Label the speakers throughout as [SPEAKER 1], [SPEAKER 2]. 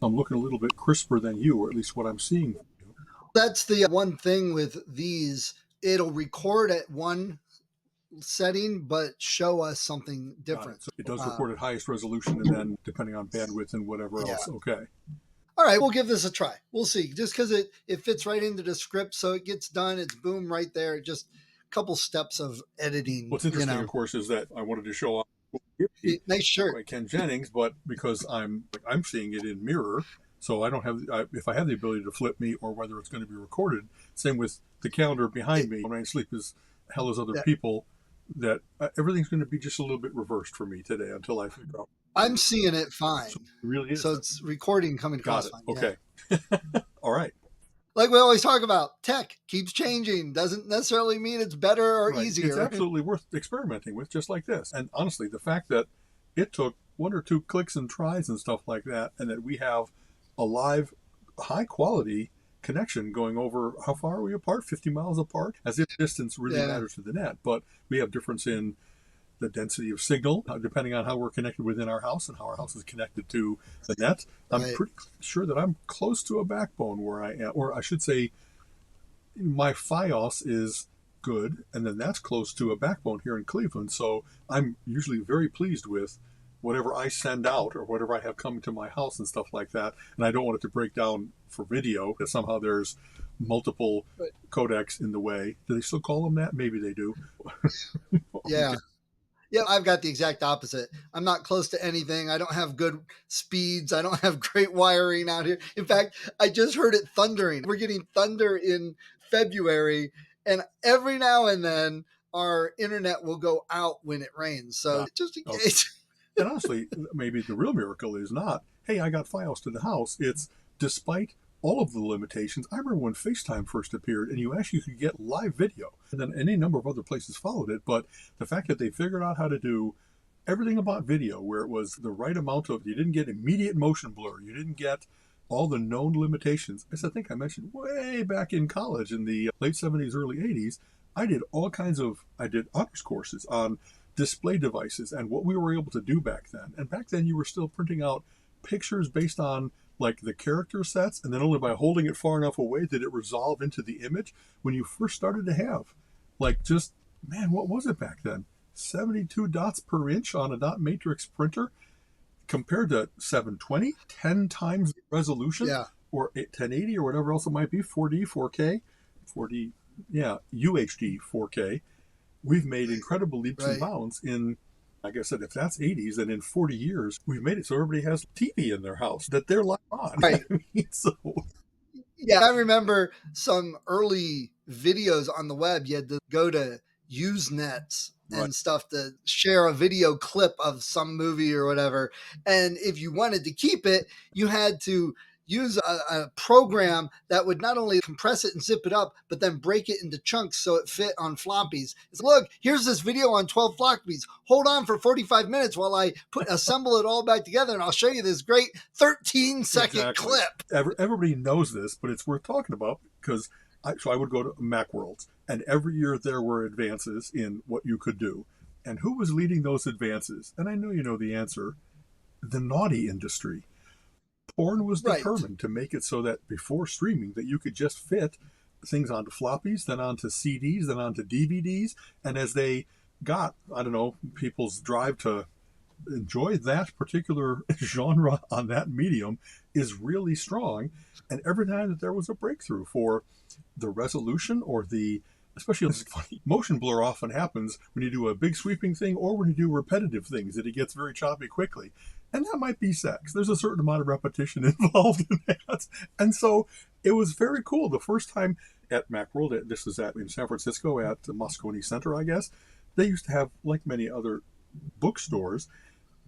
[SPEAKER 1] So I'm looking a little bit crisper than you, or at least what I'm seeing.
[SPEAKER 2] That's the one thing with these. It'll record at one setting, but show us something different.
[SPEAKER 1] So it does record at highest resolution, and then depending on bandwidth and whatever else. Okay.
[SPEAKER 2] All right, we'll give this a try. We'll see. Just because it fits right into the script, so it gets done. It's boom right there. Just a couple steps of editing.
[SPEAKER 1] What's interesting, of course, is that I wanted to show off
[SPEAKER 2] nice shirt
[SPEAKER 1] by Ken Jennings, but because I'm seeing it in mirror, so I don't have. If I have the ability to flip me, or whether it's going to be recorded. Same with the calendar behind me. When I sleep as hell as other people, that everything's going to be just a little bit reversed for me today until I figure out.
[SPEAKER 2] I'm seeing it fine.
[SPEAKER 1] So it really is.
[SPEAKER 2] So it's recording coming across fine.
[SPEAKER 1] Okay. Yeah. All right.
[SPEAKER 2] Like we always talk about, tech keeps changing. Doesn't necessarily mean it's better or easier.
[SPEAKER 1] It's absolutely worth experimenting with, just like this. And honestly, the fact that it took 1 or 2 clicks and tries and stuff like that, and that we have a live, high-quality connection going over, how far are we apart? 50 miles apart? As if distance really matters to the net. But we have difference in the density of signal, depending on how we're connected within our house and how our house is connected to the net. I'm pretty sure that I'm close to a backbone where I am, or I should say my FiOS is good, and then that's close to a backbone here in Cleveland. So I'm usually very pleased with whatever I send out or whatever I have coming to my house and stuff like that. And I don't want it to break down for video, because somehow there's multiple codecs in the way. Do they still call them that? Maybe they do.
[SPEAKER 2] Yeah. Yeah, I've got the exact opposite. I'm not close to anything. I don't have good speeds. I don't have great wiring out here. In fact, I just heard it thundering. We're getting thunder in February, and every now and then our internet will go out when it rains. So just in case.
[SPEAKER 1] And honestly, maybe the real miracle is not, hey, I got FiOS to the house. It's despite all of the limitations. I remember when FaceTime first appeared and you actually could get live video, and then any number of other places followed it. But the fact that they figured out how to do everything about video, where it was the right amount of, you didn't get immediate motion blur, you didn't get all the known limitations. As I think I mentioned way back in college in the late 70s, early 80s, I did honors courses on display devices and what we were able to do back then. And back then you were still printing out pictures based on like the character sets, and then only by holding it far enough away did it resolve into the image. When you first started to have, like, just, man, what was it back then? 72 dots per inch on a dot matrix printer compared to 720, 10 times the resolution, or 1080 or whatever else it might be, 4D, 4K, UHD 4K. We've made incredible leaps and bounds in, like I said, if that's 80s, then in 40 years, we've made it so everybody has TV in their house that they're live on.
[SPEAKER 2] Right.
[SPEAKER 1] So.
[SPEAKER 2] Yeah, I remember some early videos on the web. You had to go to Usenets and stuff to share a video clip of some movie or whatever. And if you wanted to keep it, you had to use a program that would not only compress it and zip it up, but then break it into chunks so it fit on floppies. It's, look, here's this video on 12 floppies. Hold on for 45 minutes while I assemble it all back together, and I'll show you this great 13-second clip.
[SPEAKER 1] Everybody knows this, but it's worth talking about, because I would go to Macworlds, and every year there were advances in what you could do. And who was leading those advances? And I know you know the answer. The naughty industry. Porn was determined to make it so that before streaming that you could just fit things onto floppies, then onto CDs, then onto DVDs. And as they got, I don't know, people's drive to enjoy that particular genre on that medium is really strong. And every time that there was a breakthrough for the resolution or the, especially this is funny, motion blur often happens when you do a big sweeping thing or when you do repetitive things, that it gets very choppy quickly. And that might be sex. There's a certain amount of repetition involved in that. And so it was very cool. The first time at Macworld, this is in San Francisco at the Moscone Center, I guess, they used to have, like many other bookstores,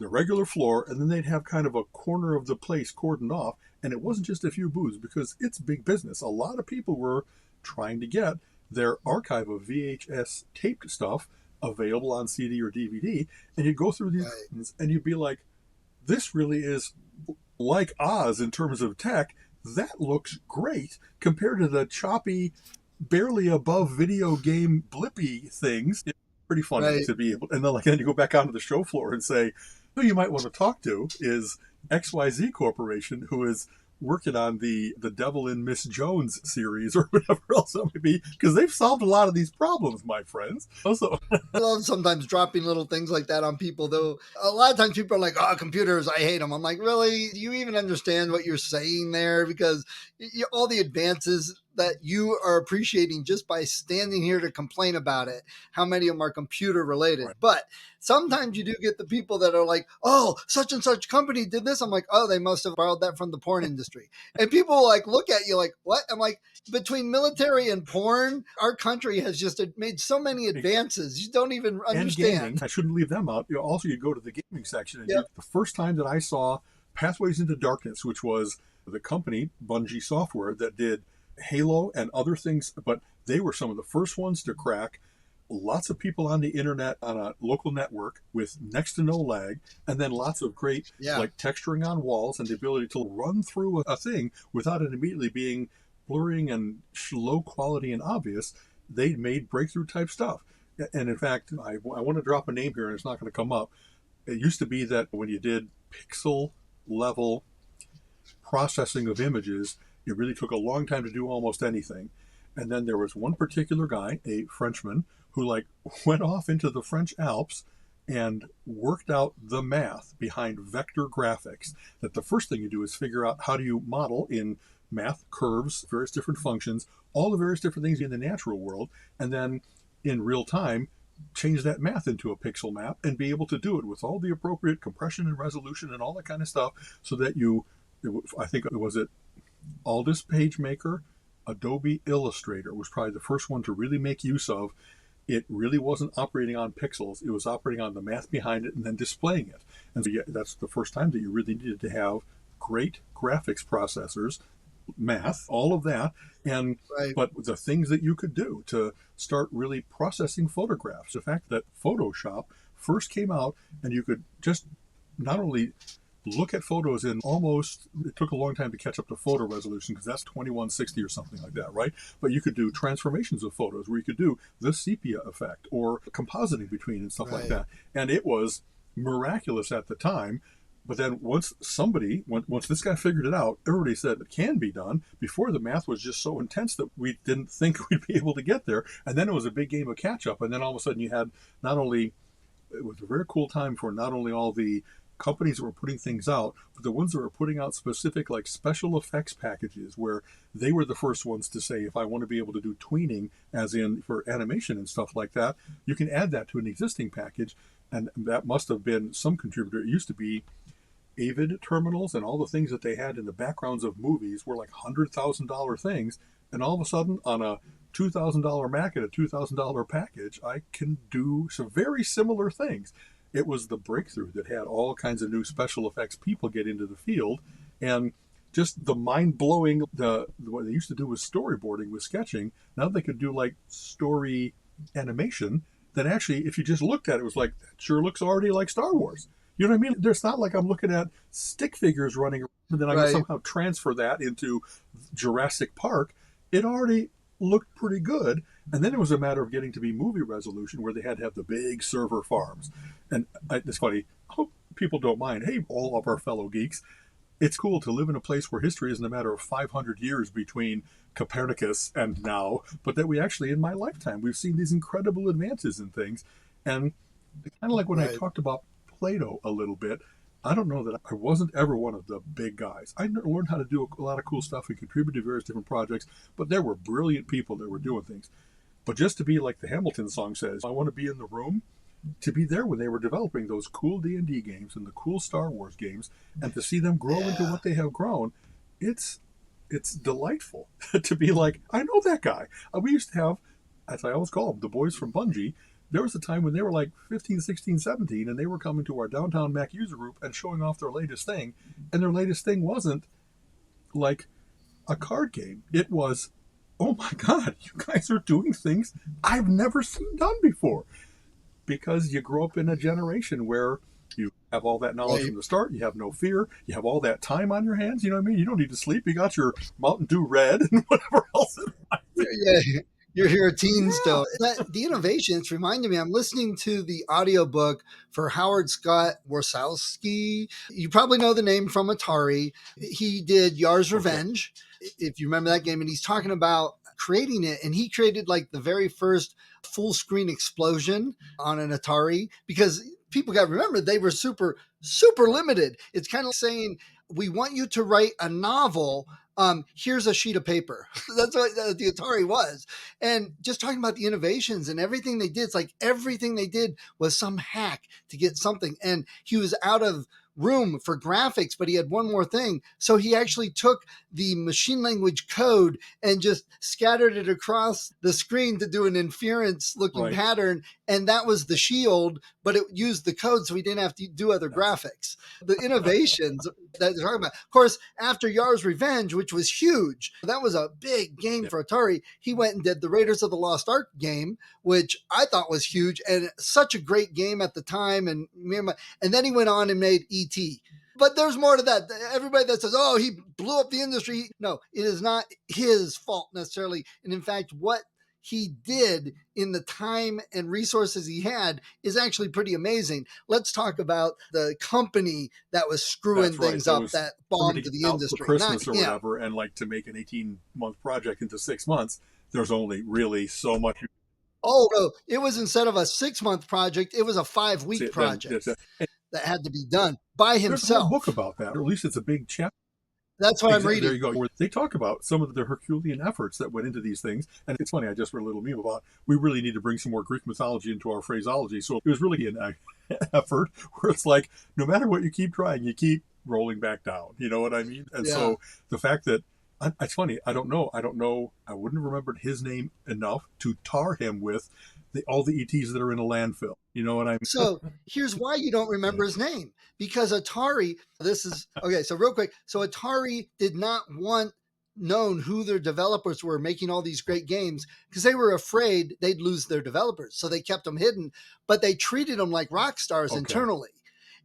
[SPEAKER 1] the regular floor, and then they'd have kind of a corner of the place cordoned off. And it wasn't just a few booths, because it's big business. A lot of people were trying to get their archive of VHS taped stuff available on CD or DVD. And you'd go through these things and you'd be like, this really is like Oz in terms of tech. That looks great compared to the choppy, barely above video game blippy things. It's pretty funny to be able, and then you go back onto the show floor and say, who you might want to talk to is XYZ Corporation, who is working on the Devil in Miss Jones series or whatever else it may be, because they've solved a lot of these problems, my friends. Also,
[SPEAKER 2] I love sometimes dropping little things like that on people, though. A lot of times people are like, oh, computers, I hate them. I'm like, really? Do you even understand what you're saying there? Because all the advances that you are appreciating just by standing here to complain about it, how many of them are computer related?
[SPEAKER 1] right.
[SPEAKER 2] But sometimes you do get the people that are like, oh, such and such company did this. I'm like, oh, they must have borrowed that from the porn industry. And people like look at you like, what? I'm like, between military and porn, our country has just made so many advances. You don't even
[SPEAKER 1] And gaming,
[SPEAKER 2] understand.
[SPEAKER 1] I shouldn't leave them out. Also, you go to the gaming section, and
[SPEAKER 2] Yep.
[SPEAKER 1] the first time that I saw Pathways into Darkness, which was the company Bungie Software that did Halo and other things, but they were some of the first ones to crack lots of people on the internet on a local network with next to no lag, and then lots of great
[SPEAKER 2] Yeah.
[SPEAKER 1] like texturing on walls and the ability to run through a thing without it immediately being blurring and low quality and obvious. They made breakthrough type stuff. And in fact, I want to drop a name here and it's not going to come up. It used to be that when you did pixel level processing of images, it really took a long time to do almost anything. And then there was one particular guy, a Frenchman, who like went off into the French Alps and worked out the math behind vector graphics. That the first thing you do is figure out how do you model in math curves, various different functions, all the various different things in the natural world, and then in real time change that math into a pixel map and be able to do it with all the appropriate compression and resolution and all that kind of stuff so that you, I think it was it Aldous PageMaker, Adobe Illustrator was probably the first one to really make use of. It really wasn't operating on pixels. It was operating on the math behind it and then displaying it. And so yeah, that's the first time that you really needed to have great graphics processors, math, all of that, and
[SPEAKER 2] Right.
[SPEAKER 1] but the things that you could do to start really processing photographs. The fact that Photoshop first came out and you could just not only look at photos in almost, it took a long time to catch up to photo resolution because that's 2160 or something like that, right? But you could do transformations of photos where you could do the sepia effect or compositing between and stuff like
[SPEAKER 2] Right.
[SPEAKER 1] that. And it was miraculous at the time. But then once this guy figured it out, everybody said it can be done. Before, the math was just so intense that we didn't think we'd be able to get there. And then it was a big game of catch up. And then all of a sudden you had not only, it was a very cool time for not only all the companies that were putting things out, but the ones that were putting out specific like special effects packages where they were the first ones to say, if I want to be able to do tweening, as in for animation and stuff like that, you can add that to an existing package. And that must have been some contributor. It used to be Avid terminals and all the things that they had in the backgrounds of movies were like $100,000 things. And all of a sudden, on a $2,000 Mac and a $2,000 package, I can do some very similar things. It was the breakthrough that had all kinds of new special effects people get into the field. And just the mind blowing, what they used to do was storyboarding with sketching. Now they could do like story animation that actually, if you just looked at it, was like, that sure looks already like Star Wars. You know what I mean? There's not like I'm looking at stick figures running around and then I can
[SPEAKER 2] Right.
[SPEAKER 1] somehow transfer that into Jurassic Park. It already looked pretty good. And then it was a matter of getting to be movie resolution where they had to have the big server farms. And it's funny. I hope people don't mind. Hey, all of our fellow geeks, it's cool to live in a place where history isn't a matter of 500 years between Copernicus and now, but that we actually, in my lifetime, we've seen these incredible advances in things. And kind of like when I
[SPEAKER 2] Right.
[SPEAKER 1] talked about Plato a little bit, I don't know that I wasn't ever one of the big guys. I learned how to do a lot of cool stuff and contribute to various different projects, but there were brilliant people that were doing things. But just to be like the Hamilton song says, I want to be in the room, to be there when they were developing those cool D&D games and the cool Star Wars games, and to see them grow into
[SPEAKER 2] Yeah.
[SPEAKER 1] what they have grown, it's delightful to be like, I know that guy. We used to have, as I always call them, the boys from Bungie. There was a time when they were like 15, 16, 17, and they were coming to our downtown Mac user group and showing off their latest thing. And their latest thing wasn't like a card game. It was, oh my God, you guys are doing things I've never seen done before. Because you grow up in a generation where you have all that knowledge
[SPEAKER 2] Right.
[SPEAKER 1] from the start. You have no fear. You have all that time on your hands. You know what I mean? You don't need to sleep. You got your Mountain Dew Red and whatever else it might be.
[SPEAKER 2] Yeah. You're a teen
[SPEAKER 1] Yeah.
[SPEAKER 2] still. The innovations reminded me, I'm listening to the audiobook for Howard Scott Warshawski. You probably know the name from Atari. He did Yar's
[SPEAKER 1] Okay.
[SPEAKER 2] Revenge, if you remember that game. And he's talking about creating it. And he created like the very first full screen explosion on an Atari because people got to remember they were super limited. It's kind of saying, we want you to write a novel. Here's a sheet of paper. That's what the Atari was. And just talking about the innovations and everything they did, it's like everything they did was some hack to get something. And he was out of room for graphics, but he had one more thing. So he actually took the machine language code and just scattered it across the screen to do an inference looking
[SPEAKER 1] Right.
[SPEAKER 2] pattern. And that was the shield, but it used the code so we didn't have to do other graphics. The innovations that they're talking about. Of course, after Yar's Revenge, which was huge, that was a big game for Atari. He went and did the Raiders of the Lost Ark game, which I thought was huge and such a great game at the time. And then he went on and made E.T. But there's more to that. Everybody that says, oh, he blew up the industry. No, it is not his fault necessarily. And in fact, what he did in the time and resources he had is actually pretty amazing. Let's talk about the company that was screwing things up, that bombed the industry.
[SPEAKER 1] For Christmas or whatever, and like to make an 18-month project into 6 months, there's only really so much.
[SPEAKER 2] Oh, no, it was, instead of a 6-month project, it was a 5-week project that had to be done by himself.
[SPEAKER 1] There's a whole book about that, or at least it's a big chapter.
[SPEAKER 2] That's what I'm reading.
[SPEAKER 1] There you go. Where they talk about some of the Herculean efforts that went into these things. And it's funny, I just read a little meme about, we really need to bring some more Greek mythology into our phraseology. So it was really an effort where it's like, no matter what you keep trying, you keep rolling back down. You know what I mean? And so the fact that, it's funny, I don't know. I wouldn't have remembered his name enough to tar him with all the ETs that are in a landfill. You know what I mean?
[SPEAKER 2] So here's why you don't remember his name. Because Atari, so real quick. So Atari did not want known who their developers were making all these great games because they were afraid they'd lose their developers. So they kept them hidden, but they treated them like rock stars internally.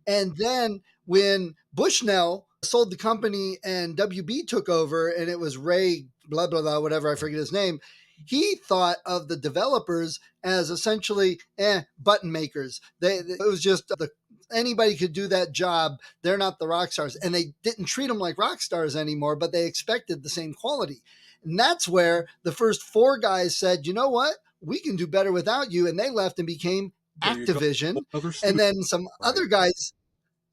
[SPEAKER 2] And then when Bushnell sold the company and WB took over, and it was Ray, blah, blah, blah, whatever, I forget his name, he thought of the developers as essentially button makers. It was just anybody could do that job. They're not the rock stars. And they didn't treat them like rock stars anymore, but they expected the same quality. And that's where the first 4 guys said, you know what? We can do better without you. And they left and became Activision. And then some other guys,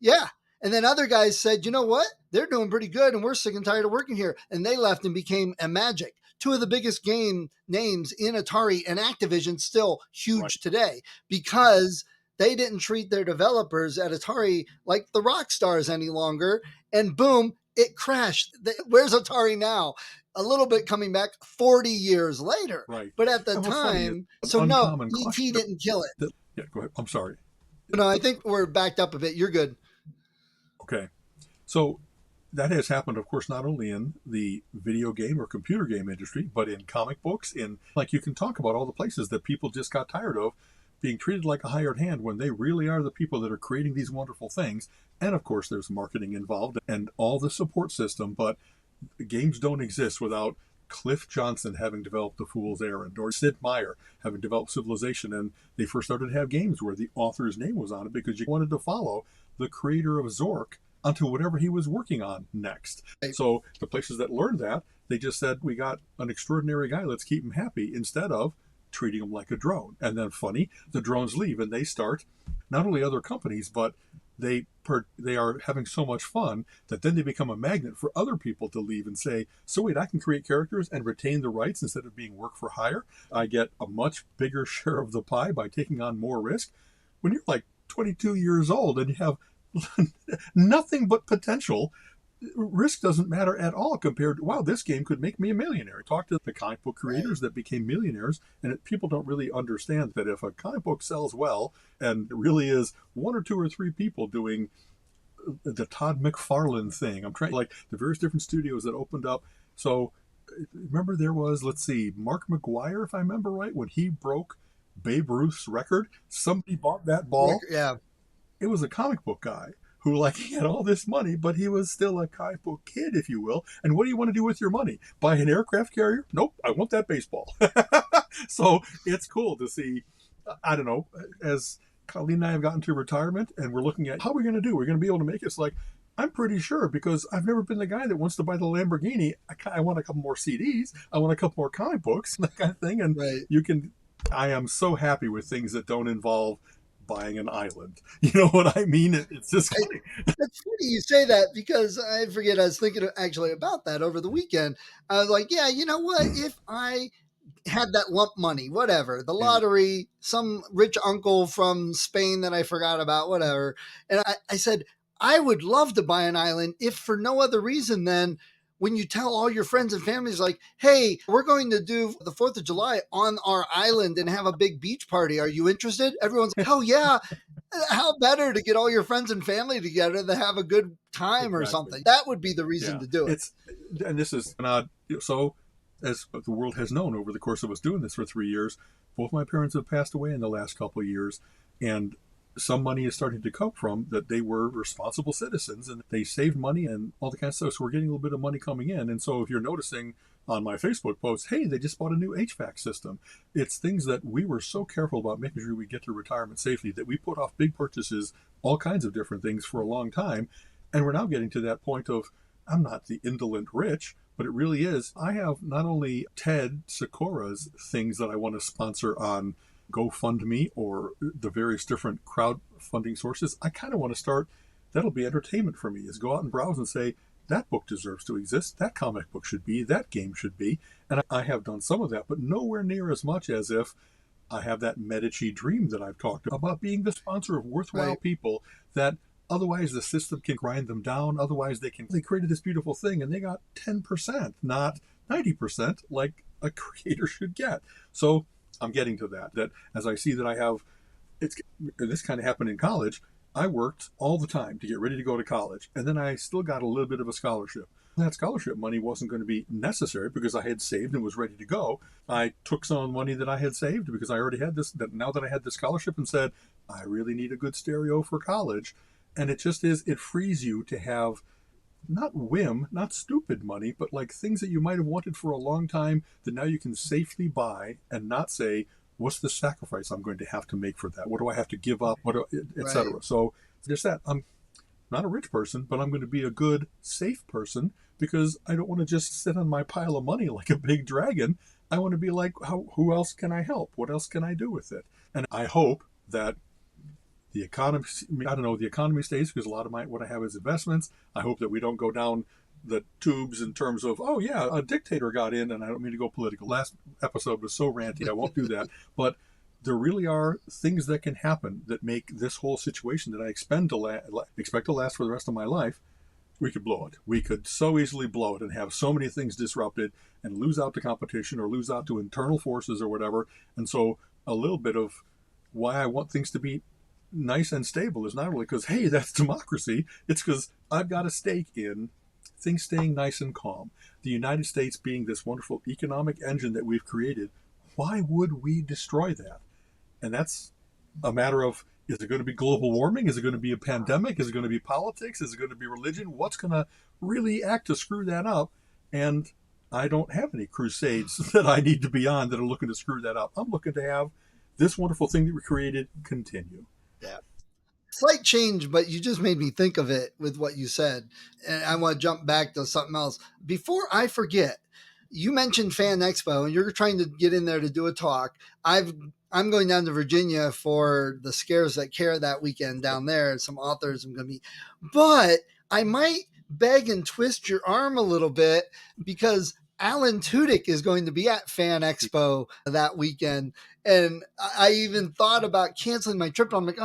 [SPEAKER 2] and then other guys said, you know what? They're doing pretty good and we're sick and tired of working here. And they left and became Magic. 2 of the biggest game names in Atari, and Activision still huge today because they didn't treat their developers at Atari like the rock stars any longer. And boom, it crashed. Where's Atari now? A little bit coming back 40 years later.
[SPEAKER 1] Right.
[SPEAKER 2] But at the time, so no, E.T. didn't kill it.
[SPEAKER 1] Yeah, go ahead. I'm sorry.
[SPEAKER 2] No, I think we're backed up a bit. You're good.
[SPEAKER 1] Okay. So that has happened, of course, not only in the video game or computer game industry, but in comic books. You can talk about all the places that people just got tired of being treated like a hired hand when they really are the people that are creating these wonderful things. And of course, there's marketing involved and all the support system, but games don't exist without Cliff Johnson having developed The Fool's Errand, or Sid Meier having developed Civilization. And they first started to have games where the author's name was on it because you wanted to follow the creator of Zork onto whatever he was working on next. So the places that learned that, they just said, we got an extraordinary guy, let's keep him happy, instead of treating him like a drone. And then funny, the drones leave and they start not only other companies, but they are having so much fun that then they become a magnet for other people to leave and say, so wait, I can create characters and retain the rights instead of being work for hire. I get a much bigger share of the pie by taking on more risk. When you're like 22 years old and you have nothing but potential, risk doesn't matter at all compared to, wow, this game could make me a millionaire. Talk to the comic book creators that became millionaires, and people don't really understand that if a comic book sells well, and it really is 1 or 2 or 3 people doing the Todd McFarlane thing, I'm trying, like the various different studios that opened up. So remember there was, let's see, Mark McGuire, if I remember right, when he broke Babe Ruth's record, somebody bought that ball.
[SPEAKER 2] Yeah.
[SPEAKER 1] It was a comic book guy who like he had all this money, but he was still a comic book kid, if you will. And what do you want to do with your money? Buy an aircraft carrier? Nope, I want that baseball. So it's cool to see. I don't know, as Colleen and I have gotten to retirement and we're looking at how we're going to do. We're going to be able to make it. It's like, I'm pretty sure because I've never been the guy that wants to buy the Lamborghini. I want a couple more CDs. I want a couple more comic books, that kind of thing. And
[SPEAKER 2] Right.
[SPEAKER 1] I am so happy with things that don't involve buying an island. You know what I mean? It's just funny.
[SPEAKER 2] It's funny you say that because I forget I was thinking actually about that over the weekend. I was like, yeah, you know what? If I had that lump money, whatever, the
[SPEAKER 1] Yeah.
[SPEAKER 2] lottery, some rich uncle from Spain that I forgot about, whatever. And I said, I would love to buy an island if for no other reason than when you tell all your friends and families, like, hey, we're going to do the 4th of July on our island and have a big beach party. Are you interested? Everyone's, hell yeah. How better to get all your friends and family together to have a good time or
[SPEAKER 1] Exactly.
[SPEAKER 2] something? That would be the reason
[SPEAKER 1] Yeah.
[SPEAKER 2] to do it.
[SPEAKER 1] And this is an odd. So, as the world has known over the course of us doing this for 3 years, both my parents have passed away in the last couple of years, and some money is starting to come from that they were responsible citizens and they saved money and all the kind of stuff. So we're getting a little bit of money coming in. And so if you're noticing on my Facebook post, hey, they just bought a new HVAC system. It's things that we were so careful about making sure we get to retirement safely that we put off big purchases, all kinds of different things for a long time. And we're now getting to that point of, I'm not the indolent rich, but it really is. I have not only Ted Sikora's things that I want to sponsor on GoFundMe or the various different crowdfunding sources. I kind of want to start, that'll be entertainment for me, is go out and browse and say, that book deserves to exist, that comic book should be, that game should be. And I have done some of that, but nowhere near as much as if I have that Medici dream that I've talked about being the sponsor of worthwhile
[SPEAKER 2] Right.
[SPEAKER 1] people that otherwise the system can grind them down. Otherwise they created this beautiful thing and they got 10%, not 90% like a creator should get. So I'm getting to that as I see that I have, this kind of happened in college. I worked all the time to get ready to go to college. And then I still got a little bit of a scholarship. That scholarship money wasn't going to be necessary because I had saved and was ready to go. I took some money that I had saved because I already had this, that now that I had the scholarship, and said, I really need a good stereo for college. And it just is, it frees you to have not whim, not stupid money, but like things that you might have wanted for a long time that now you can safely buy and not say, what's the sacrifice I'm going to have to make for that? What do I have to give up? Etc.
[SPEAKER 2] Right.
[SPEAKER 1] So there's that. I'm not a rich person, but I'm going to be a good, safe person because I don't want to just sit on my pile of money like a big dragon. I want to be like, who else can I help? What else can I do with it? And I hope that the economy, I don't know, the economy stays because a lot of what I have is investments. I hope that we don't go down the tubes in terms of, oh yeah, a dictator got in, and I don't mean to go political. Last episode was so ranty, I won't do that. But there really are things that can happen that make this whole situation that I expect to last for the rest of my life. We could blow it. We could so easily blow it and have so many things disrupted and lose out to competition or lose out to internal forces or whatever. And so a little bit of why I want things to be nice and stable is not only because, hey, that's democracy. It's because I've got a stake in things staying nice and calm. The United States being this wonderful economic engine that we've created, why would we destroy that? And that's a matter of, is it going to be global warming? Is it going to be a pandemic? Is it going to be politics? Is it going to be religion? What's going to really act to screw that up? And I don't have any crusades that I need to be on that are looking to screw that up. I'm looking to have this wonderful thing that we created continue.
[SPEAKER 2] Yeah. Slight change, but you just made me think of it with what you said. And I want to jump back to something else. Before I forget, you mentioned Fan Expo and you're trying to get in there to do a talk. I'm going down to Virginia for the Scares That Care that weekend down there. Some authors I'm going to meet. But I might beg and twist your arm a little bit because Alan Tudyk is going to be at Fan Expo that weekend. And I even thought about canceling my trip. I'm like,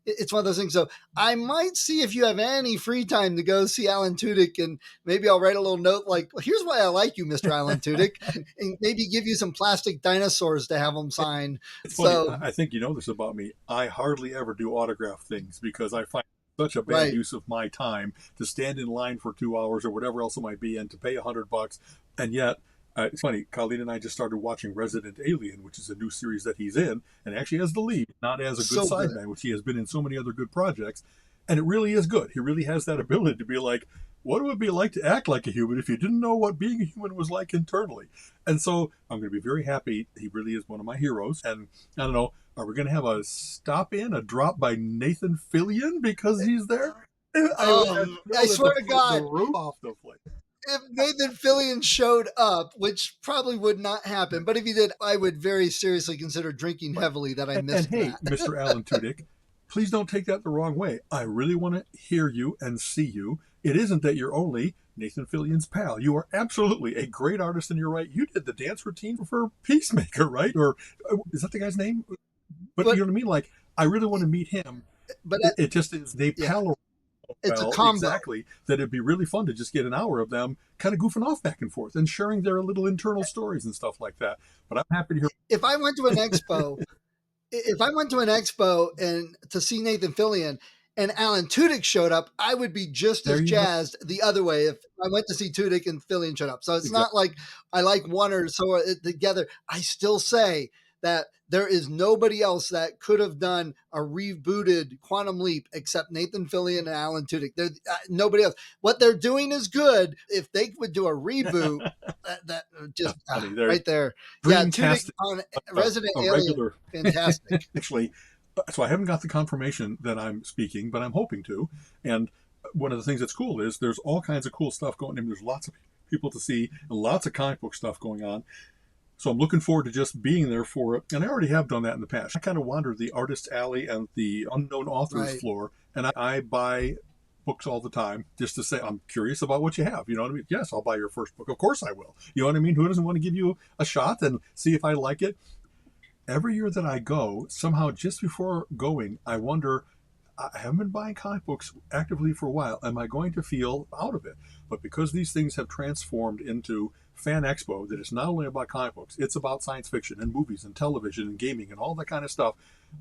[SPEAKER 2] it's one of those things. So I might see if you have any free time to go see Alan Tudyk, and maybe I'll write a little note like, well, here's why I like you, Mr. Alan Tudyk, and maybe give you some plastic dinosaurs to have them sign.
[SPEAKER 1] It's funny.
[SPEAKER 2] So,
[SPEAKER 1] I think you know this about me. I hardly ever do autograph things because I find such a bad
[SPEAKER 2] right.
[SPEAKER 1] use of my time to stand in line for 2 hours or whatever else it might be and to pay $100. And yet, it's funny, Colleen and I just started watching Resident Alien, which is a new series that he's in, and actually has the lead, not as a good
[SPEAKER 2] So good.
[SPEAKER 1] sideman, which he has been in so many other good projects. And it really is good. He really has that ability to be like, what would it be like to act like a human if you didn't know what being a human was like internally? And so I'm going to be very happy. He really is one of my heroes. And I don't know, are we going to have a stop in, a drop by Nathan Fillion because he's there? I would that
[SPEAKER 2] I
[SPEAKER 1] thrill
[SPEAKER 2] swear to
[SPEAKER 1] the
[SPEAKER 2] God,
[SPEAKER 1] roof off the place.
[SPEAKER 2] if Nathan Fillion showed up, which probably would not happen, but if he did, I would very seriously consider drinking
[SPEAKER 1] Right.
[SPEAKER 2] heavily that I
[SPEAKER 1] And
[SPEAKER 2] missed
[SPEAKER 1] hey,
[SPEAKER 2] that.
[SPEAKER 1] Mr. Alan Tudyk, please don't take that the wrong way. I really want to hear you and see you. It isn't that you're only Nathan Fillion's pal. You are absolutely a great artist, and you're right. You did the dance routine for Peacemaker, right? Or is that the guy's name? But
[SPEAKER 2] But
[SPEAKER 1] you know what I mean? Like, I really want to meet him.
[SPEAKER 2] but
[SPEAKER 1] It just is. They
[SPEAKER 2] yeah,
[SPEAKER 1] pal
[SPEAKER 2] it's a
[SPEAKER 1] well,
[SPEAKER 2] combo.
[SPEAKER 1] exactly. That it'd be really fun to just get an hour of them kind of goofing off back and forth and sharing their little internal stories and stuff like that. But I'm happy to hear.
[SPEAKER 2] If I went to an expo, if I went to an expo and to see Nathan Fillion and Alan Tudyk showed up, I would be just
[SPEAKER 1] There
[SPEAKER 2] as
[SPEAKER 1] you go.
[SPEAKER 2] jazzed the other way if I went to see Tudyk and Fillion showed up. So it's
[SPEAKER 1] Exactly.
[SPEAKER 2] not like I like one or so together. I still say that there is nobody else that could have done a rebooted Quantum Leap except Nathan Fillion and Alan Tudyk. Nobody else. What they're doing is good. If they would do a reboot, that just
[SPEAKER 1] That's funny. They're
[SPEAKER 2] right there. Yeah, Tudyk
[SPEAKER 1] dreamcasting
[SPEAKER 2] on Resident
[SPEAKER 1] a
[SPEAKER 2] Alien,
[SPEAKER 1] regular.
[SPEAKER 2] fantastic.
[SPEAKER 1] Actually, so I haven't got the confirmation that I'm speaking, but I'm hoping to. And one of the things that's cool is there's all kinds of cool stuff going on. There's lots of people to see and lots of comic book stuff going on. So I'm looking forward to just being there for it. And I already have done that in the past. I kind of wander the artist alley and the unknown authors
[SPEAKER 2] Right.
[SPEAKER 1] floor, and I buy books all the time just to say, I'm curious about what you have. You know what I mean? Yes, I'll buy your first book. Of course I will. You know what I mean? Who doesn't want to give you a shot and see if I like it? Every year that I go, somehow just before going, I wonder, I haven't been buying comic books actively for a while. Am I going to feel out of it? But because these things have transformed into Fan Expo, that it's not only about comic books, it's about science fiction and movies and television and gaming and all that kind of stuff.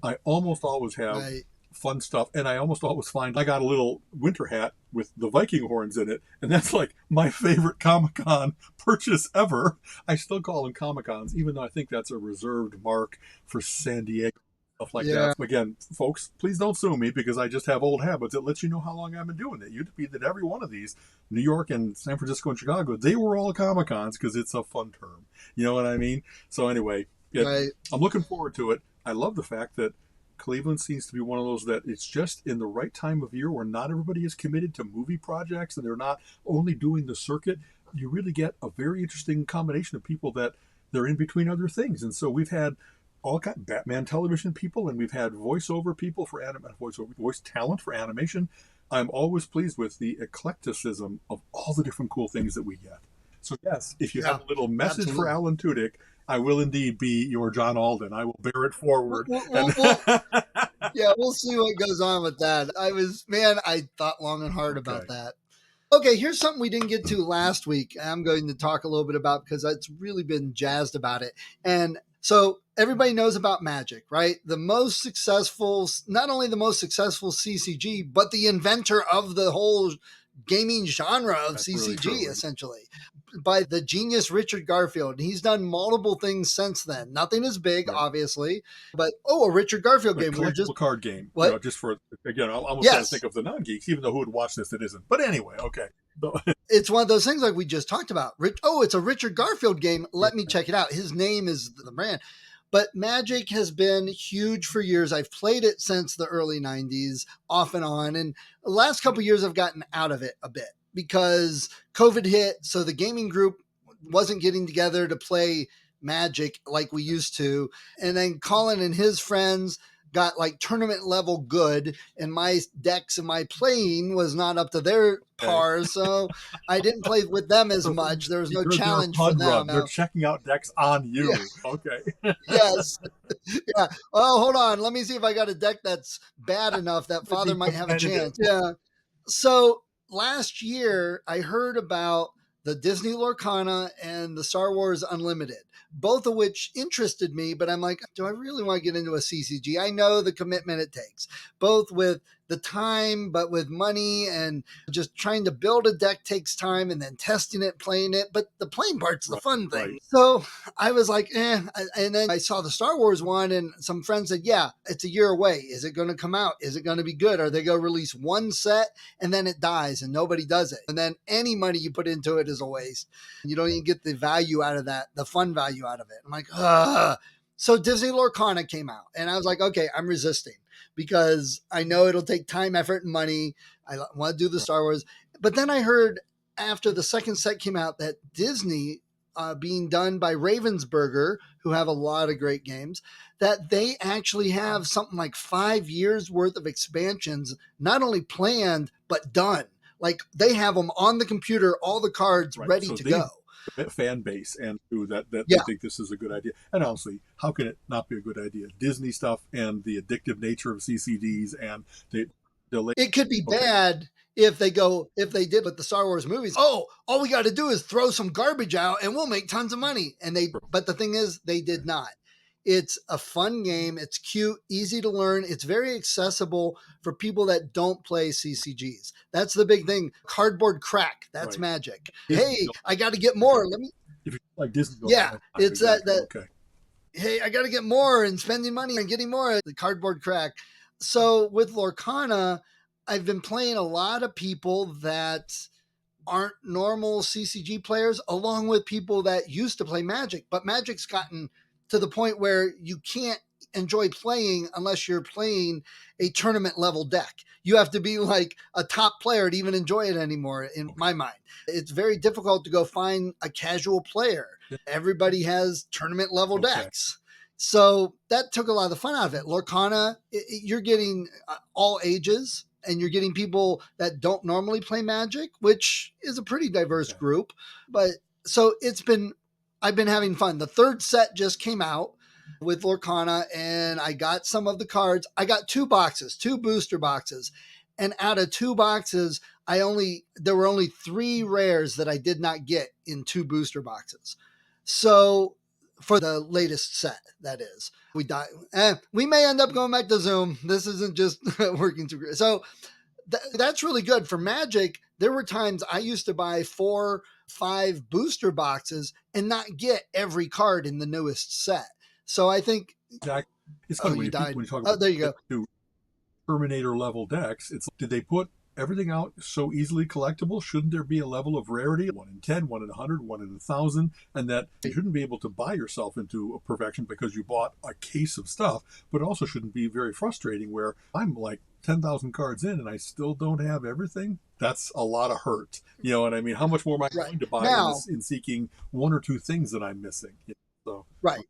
[SPEAKER 1] I almost always have
[SPEAKER 2] Right.
[SPEAKER 1] fun stuff, and I almost always find I got a little winter hat with the Viking horns in it, and that's like my favorite Comic Con purchase ever. I still call them Comic Cons, even though I think that's a reserved mark for San Diego, stuff like
[SPEAKER 2] Yeah.
[SPEAKER 1] that. Again, folks, please don't sue me because I just have old habits. It lets you know how long I've been doing it. You'd be that every one of these, New York and San Francisco and Chicago, they were all Comic Cons because it's a fun term. You know what I mean? So anyway,
[SPEAKER 2] Right.
[SPEAKER 1] I'm looking forward to it. I love the fact that Cleveland seems to be one of those that it's just in the right time of year where not everybody is committed to movie projects and they're not only doing the circuit. You really get a very interesting combination of people that they're in between other things. And so we've had all kind of Batman television people, and we've had voiceover people for voice talent for animation. I'm always pleased with the eclecticism of all the different cool things that we get. So yes, if you
[SPEAKER 2] Yeah.
[SPEAKER 1] have a little message for
[SPEAKER 2] Absolutely.
[SPEAKER 1] Alan Tudyk, I will indeed be your John Alden. I will bear it
[SPEAKER 2] We'll,
[SPEAKER 1] forward.
[SPEAKER 2] we'll,
[SPEAKER 1] And
[SPEAKER 2] we'll, yeah, we'll see what goes on with that. I thought long and hard
[SPEAKER 1] okay,
[SPEAKER 2] about that. Okay, here's something we didn't get to last week. I'm going to talk a little bit about because it's really been jazzed about it. And so everybody knows about Magic, right? The most successful, not only the most successful CCG, but the inventor of the whole gaming genre of
[SPEAKER 1] that's really
[SPEAKER 2] CCG,
[SPEAKER 1] true.
[SPEAKER 2] essentially, by the genius Richard Garfield. He's done multiple things since then. Nothing as big,
[SPEAKER 1] Right.
[SPEAKER 2] obviously, but a Richard Garfield
[SPEAKER 1] A
[SPEAKER 2] game. We're just
[SPEAKER 1] collectible card game,
[SPEAKER 2] what?
[SPEAKER 1] just for, again, I'm almost trying to
[SPEAKER 2] Yes,
[SPEAKER 1] think of the non geeks, even though who would watch this that isn't. But anyway, okay. So,
[SPEAKER 2] it's one of those things like we just talked about. It's a Richard Garfield game.
[SPEAKER 1] yeah,
[SPEAKER 2] Let me check it out. His name is the brand. But Magic has been huge for years. I've played it since the early 90s, off and on. And the last couple of years, I've gotten out of it a bit because COVID hit. So the gaming group wasn't getting together to play Magic like we used to. And then Colin and his friends got like tournament level good, and my decks and my playing was not up to their
[SPEAKER 1] okay.
[SPEAKER 2] par. So I didn't play with them as
[SPEAKER 1] So
[SPEAKER 2] much. There was no
[SPEAKER 1] you're their
[SPEAKER 2] challenge for
[SPEAKER 1] HUD run.
[SPEAKER 2] them.
[SPEAKER 1] They're checking out decks on
[SPEAKER 2] Yeah,
[SPEAKER 1] you. Okay.
[SPEAKER 2] yes. Yeah. Well, hold on. Let me see if I got a deck that's bad enough that
[SPEAKER 1] That'd be
[SPEAKER 2] father might have a
[SPEAKER 1] competitive.
[SPEAKER 2] chance. Yeah. So last year, I heard about the Disney Lorcana and the Star Wars Unlimited, both of which interested me. But I'm like, do I really want to get into a CCG? I know the commitment it takes, both with the time, but with money and just trying to build a deck takes time and then testing it, playing it. But the playing part's the
[SPEAKER 1] Right.
[SPEAKER 2] fun thing.
[SPEAKER 1] Right.
[SPEAKER 2] So I was like, eh. And then I saw the Star Wars one, and some friends said, yeah, it's a year away. Is it going to come out? Is it going to be good? Are they going to release one set and then it dies and nobody does it? And then any money you put into it is a waste. You don't even get the value out of that, the fun value out of it. I'm like, ugh. So Disney Lorcana came out, and I was like, okay, I'm resisting because I know it'll take time, effort, and money. I want to do the Star Wars. But then I heard after the second set came out that Disney, being done by Ravensburger, who have a lot of great games, that they actually have something like 5 years worth of expansions, not only planned, but done. Like they have them on the computer, all the cards
[SPEAKER 1] Right.
[SPEAKER 2] ready
[SPEAKER 1] So
[SPEAKER 2] to
[SPEAKER 1] they
[SPEAKER 2] go.
[SPEAKER 1] fan base and that they
[SPEAKER 2] Yeah.
[SPEAKER 1] think this is a good idea. And honestly, how can it not be a good idea? Disney stuff and the addictive nature of CCDs and the delay.
[SPEAKER 2] It could be
[SPEAKER 1] Okay.
[SPEAKER 2] bad if they did with the Star Wars movies. Oh, all we got to do is throw some garbage out and we'll make tons of money. But the thing is, they did not. It's a fun game. It's cute, easy to learn. It's very accessible for people that don't play CCGs. That's the big thing. Cardboard crack. That's
[SPEAKER 1] Right.
[SPEAKER 2] magic.
[SPEAKER 1] Disney,
[SPEAKER 2] Hey, I got to get more. Let me.
[SPEAKER 1] if you like Disney,
[SPEAKER 2] Yeah, it's
[SPEAKER 1] exactly.
[SPEAKER 2] that.
[SPEAKER 1] Okay.
[SPEAKER 2] Hey, I got to get more and spending money and getting more. The cardboard crack. So with Lorcana, I've been playing a lot of people that aren't normal CCG players, along with people that used to play Magic. But Magic's gotten to the point where you can't enjoy playing unless you're playing a tournament level deck. You have to be like a top player to even enjoy it anymore, in my mind. It's very difficult to go find a casual player. Everybody has tournament level decks. So that took a lot of the fun out of it. Lorcana, you're getting all ages, and you're getting people that don't normally play Magic, which is a pretty diverse group. But so I've been having fun. The third set just came out with Lorcana, and I got some of the cards. I got 2 boxes, 2 booster boxes. And out of 2 boxes, there were only 3 rares that I did not get in 2 booster boxes. So for the latest set, that is, we may end up going back to Zoom. This isn't just working too great. So that's really good for Magic. There were times I used to buy 4, 5 booster boxes and not get every card in the newest set. So I think.
[SPEAKER 1] Exactly. It's
[SPEAKER 2] Oh,
[SPEAKER 1] funny
[SPEAKER 2] you died.
[SPEAKER 1] when you talk
[SPEAKER 2] Oh,
[SPEAKER 1] about
[SPEAKER 2] there you go.
[SPEAKER 1] Terminator level decks. It's did they put everything out so easily collectible? Shouldn't there be a level of rarity? 1 in 10, 1 in 100, 1 in 1,000, and that you shouldn't be able to buy yourself into a perfection because you bought a case of stuff. But it also shouldn't be very frustrating where I'm like 10,000 cards in and I still don't have everything. That's a lot of hurt. You know what I mean? How much more am I going to buy
[SPEAKER 2] now,
[SPEAKER 1] in seeking 1 or 2 things that I'm missing? So
[SPEAKER 2] right.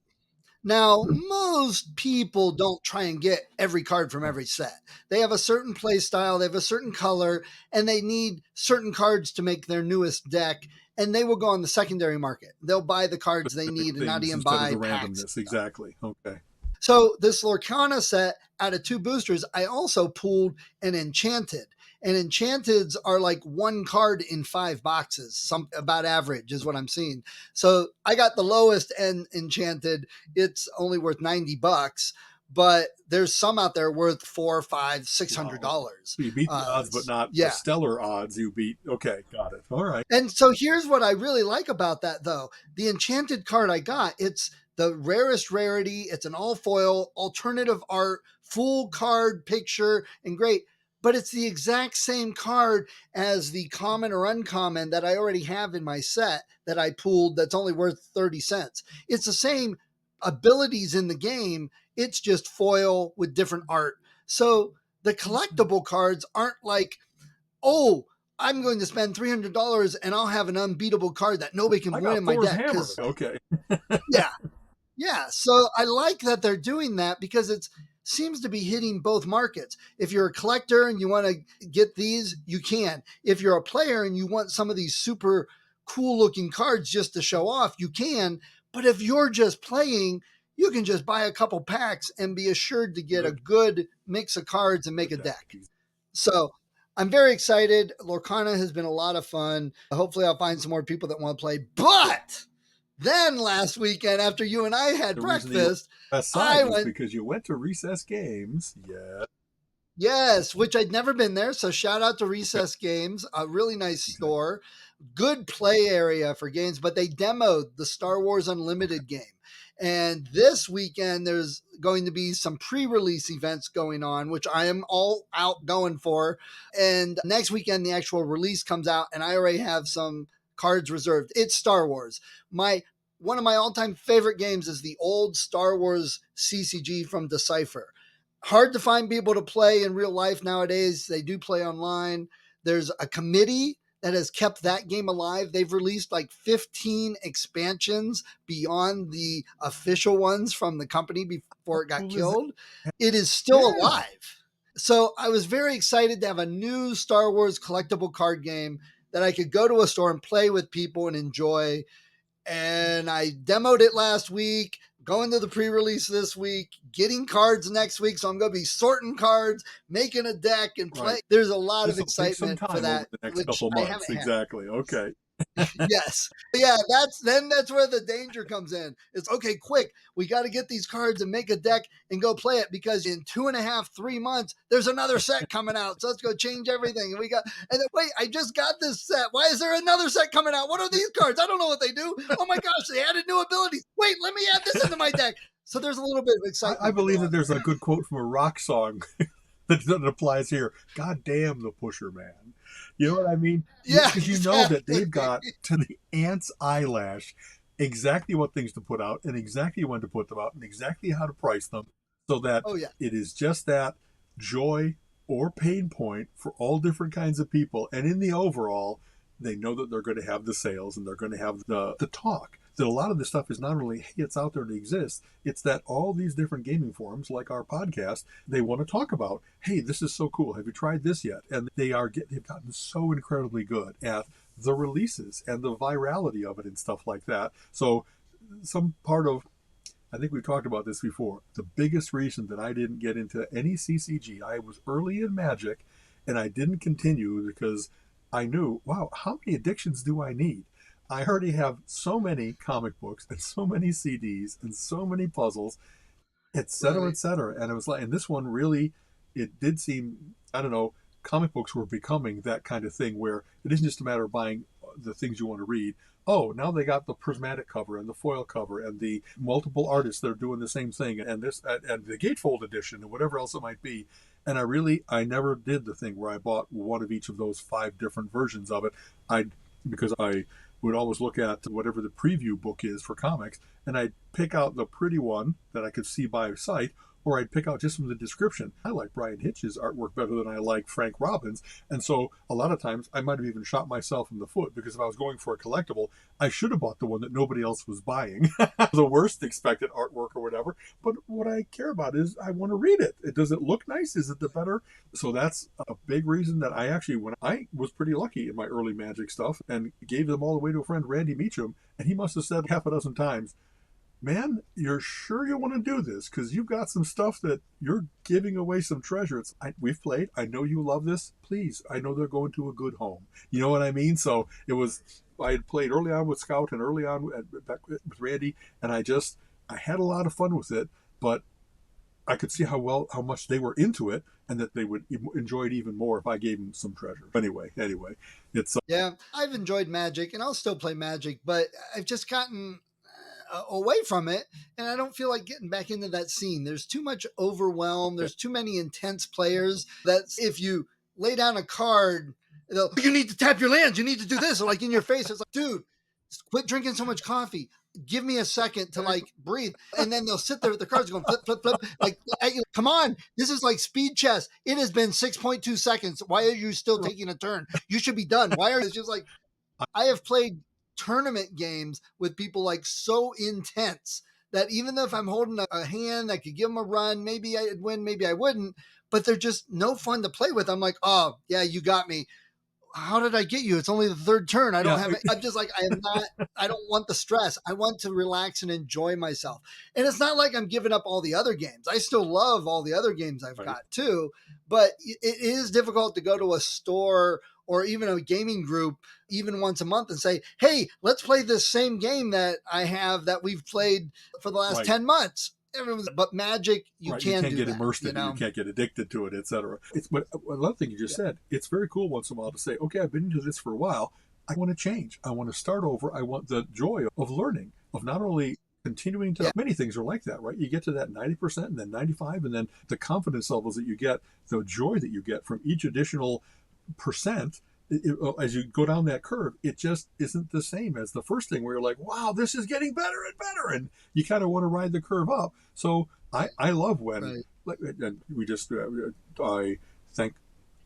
[SPEAKER 2] Now, most people don't try and get every card from every set. They have a certain play style, they have a certain color, and they need certain cards to make their newest deck. And they will go on the secondary market. They'll buy the cards they need and not even
[SPEAKER 1] instead of
[SPEAKER 2] buy
[SPEAKER 1] the
[SPEAKER 2] packs.
[SPEAKER 1] randomness. Exactly. Okay.
[SPEAKER 2] So this Lorcana set, out of 2 boosters, I also pulled an Enchanted. And Enchanteds are like 1 card in 5 boxes. Some about average is what I'm seeing. So I got the lowest end Enchanted. It's only worth $90, but there's some out there worth $400, $500, $600.
[SPEAKER 1] Wow. So you beat the odds, but not the stellar odds. You beat. Okay, got it. All right.
[SPEAKER 2] And so here's what I really like about that, though. The Enchanted card I got, it's the rarest rarity. It's an all foil, alternative art, full card picture, and great. But it's the exact same card as the common or uncommon that I already have in my set that I pulled that's only worth 30 cents. It's the same abilities in the game. It's just foil with different art. So the collectible cards aren't like, oh, I'm going to spend $300 and I'll have an unbeatable card that nobody can win in my
[SPEAKER 1] Thor's
[SPEAKER 2] deck.
[SPEAKER 1] Hammer. Okay.
[SPEAKER 2] Yeah. So I like that they're doing that because it seems to be hitting both markets. If you're a collector and you want to get these, you can. If you're a player and you want some of these super cool looking cards just to show off, you can. But if you're just playing, you can just buy a couple packs and be assured to get a good mix of cards and make a deck. So I'm very excited. Lorcana has been a lot of fun. Hopefully I'll find some more people that want to play. But then last weekend, after you and I had breakfast,
[SPEAKER 1] I went because you went to Recess Games. Yeah.
[SPEAKER 2] Yes, which I'd never been there. So shout out to Recess Games, a really nice
[SPEAKER 1] Okay.
[SPEAKER 2] store, good play area for games, but they demoed the Star Wars Unlimited game. And this weekend, there's going to be some pre release events going on, which I am all out going for. And next weekend, the actual release comes out, and I already have some cards reserved. It's Star Wars. One of my all time favorite games is the old Star Wars CCG from Decipher. Hard to find people to play in real life nowadays. They do play online. There's a committee that has kept that game alive. They've released like 15 expansions beyond the official ones from the company
[SPEAKER 1] How
[SPEAKER 2] before it got
[SPEAKER 1] cool is that?
[SPEAKER 2] killed. It is still
[SPEAKER 1] Yeah.
[SPEAKER 2] alive. So I was very excited to have a new Star Wars collectible card game that I could go to a store and play with people and enjoy. And I demoed it last week, going to the pre-release this week, getting cards next week. So I'm going to be sorting cards, making a deck, and
[SPEAKER 1] Right.
[SPEAKER 2] play. There's a lot of
[SPEAKER 1] This will take some
[SPEAKER 2] excitement for
[SPEAKER 1] time over
[SPEAKER 2] that,
[SPEAKER 1] the next
[SPEAKER 2] which
[SPEAKER 1] couple
[SPEAKER 2] I
[SPEAKER 1] months.
[SPEAKER 2] haven't had.
[SPEAKER 1] Exactly. Okay.
[SPEAKER 2] Yes. Yeah, that's where the danger comes in. It's okay, quick. We got to get these cards and make a deck and go play it because in 2.5, 3 months, there's another set coming out. So let's go change everything. And then wait, I just got this set. Why is there another set coming out? What are these cards? I don't know what they do. Oh my gosh, they added new abilities. Wait, let me add this into my deck. So there's a little bit of
[SPEAKER 1] I
[SPEAKER 2] excitement to
[SPEAKER 1] believe
[SPEAKER 2] go
[SPEAKER 1] that
[SPEAKER 2] on
[SPEAKER 1] there's
[SPEAKER 2] there.
[SPEAKER 1] a good quote from a rock song that applies here. God damn the pusher, man. You know what I mean?
[SPEAKER 2] Yeah,
[SPEAKER 1] Because you know that
[SPEAKER 2] exactly.
[SPEAKER 1] they've got to the ant's eyelash exactly what things to put out and exactly when to put them out and exactly how to price them so that
[SPEAKER 2] Oh yeah.
[SPEAKER 1] it is just that joy or pain point for all different kinds of people. And in the overall, they know that they're going to have the sales and they're going to have the talk. That a lot of this stuff is not only, hey, it's out there to exist, it's that all these different gaming forums, like our podcast, they want to talk about, hey, this is so cool. Have you tried this yet? And they've gotten so incredibly good at the releases and the virality of it and stuff like that. So some part of I think we've talked about this before. The biggest reason that I didn't get into any CCG, I was early in Magic and I didn't continue because I knew, wow, how many addictions do I need? I already have so many comic books and so many CDs and so many puzzles, et cetera, et
[SPEAKER 2] Right.
[SPEAKER 1] cetera. And it was like, and this one really, it did seem, I don't know, comic books were becoming that kind of thing where it isn't just a matter of buying the things you want to read. Oh, now they got the prismatic cover and the foil cover and the multiple artists that are doing the same thing and this and the gatefold edition and whatever else it might be. And I never did the thing where I bought one of each of those 5 different versions of it. I because I would always look at whatever the preview book is for comics and I'd pick out the pretty one that I could see by sight, or I'd pick out just from the description. I like Brian Hitch's artwork better than I like Frank Robbins. And so a lot of times I might have even shot myself in the foot because if I was going for a collectible, I should have bought the one that nobody else was buying. The worst expected artwork or whatever. But what I care about is I want to read it. Does it look nice? Is it the better? So that's a big reason that I actually, when I was pretty lucky in my early Magic stuff and gave them all the way to a friend, Randy Meacham, and he must have said half a dozen times, man, you're sure you want to do this because you've got some stuff that you're giving away some treasure. We've played. I know you love this. Please, I know they're going to a good home. You know what I mean? So it was. I had played early on with Scout and early on with Randy, and I had a lot of fun with it. But I could see how much they were into it, and that they would enjoy it even more if I gave them some treasure. Anyway, it's
[SPEAKER 2] Yeah, I've enjoyed Magic and I'll still play Magic, but I've just gotten away from it and I don't feel like getting back into that scene. There's too much overwhelm,
[SPEAKER 1] okay.
[SPEAKER 2] there's too many intense players that if you lay down a card, you need to tap your lands, you need to do this, or like in your face. It's like, dude, quit drinking so much coffee. Give me a second to like breathe. And then they'll sit there with the cards going flip, flip, flip. Like, come on. This is like speed chess. It has been 6.2 seconds. Why are you still taking a turn? You should be done. Why are you? It's just like, I have played tournament games with people like so intense that even though if I'm holding a hand that could give them a run, maybe I'd win, maybe I wouldn't, but they're just no fun to play with. I'm like, oh, yeah, you got me. How did I get you? It's only the third turn. I don't
[SPEAKER 1] Yeah,
[SPEAKER 2] have it. I'm just like, I am not, I don't want the stress. I want to relax and enjoy myself. And it's not like I'm giving up all the other games. I still love all the other games I've
[SPEAKER 1] right.
[SPEAKER 2] got too, but it is difficult to go to a store or even a gaming group even once a month and say, hey, let's play this same game that I have that we've played for the last
[SPEAKER 1] Right.
[SPEAKER 2] 10 months. everyone's, but magic, you
[SPEAKER 1] Right, you
[SPEAKER 2] can
[SPEAKER 1] can't
[SPEAKER 2] do
[SPEAKER 1] get
[SPEAKER 2] that,
[SPEAKER 1] immersed
[SPEAKER 2] you
[SPEAKER 1] in it, you
[SPEAKER 2] know?
[SPEAKER 1] can't get addicted to it, etc. It's but another thing you just said. It's very cool once in a while to say, okay, I've been into this for a while. I want to change. I want to start over. I want the joy of learning, of not only continuing to.
[SPEAKER 2] Yeah,
[SPEAKER 1] Many things are like that, right? You get to that 90% and then 95, and then the confidence levels that you get, the joy that you get from each additional percent. As you go down that curve, it just isn't the same as the first thing where you're like, wow, this is getting better and better. And you kind of want to ride the curve up. So I love when,
[SPEAKER 2] right.
[SPEAKER 1] and we just, I thank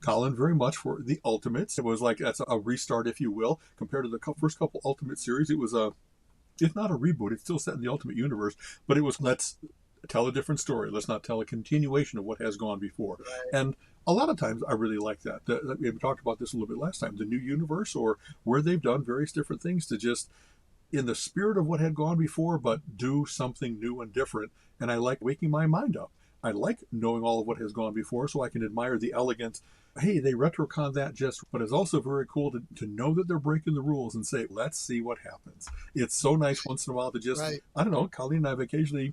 [SPEAKER 1] Colin very much for the Ultimates. It was like, that's a restart, if you will, compared to the first couple Ultimate series. It was it's not a reboot. It's still set in the Ultimate Universe, but it was, let's tell a different story. Let's not tell a continuation of what has gone before.
[SPEAKER 2] Right.
[SPEAKER 1] And a lot of times I really like that. We talked about this a little bit last time, the new universe, or where they've done various different things to just, in the spirit of what had gone before, but do something new and different. And I like waking my mind up. I like knowing all of what has gone before so I can admire the elegant, hey, they retrocon that just, but it's also very cool to know that they're breaking the rules and say, let's see what happens. It's so nice once in a while to just,
[SPEAKER 2] Right.
[SPEAKER 1] I don't know, Colleen and I have occasionally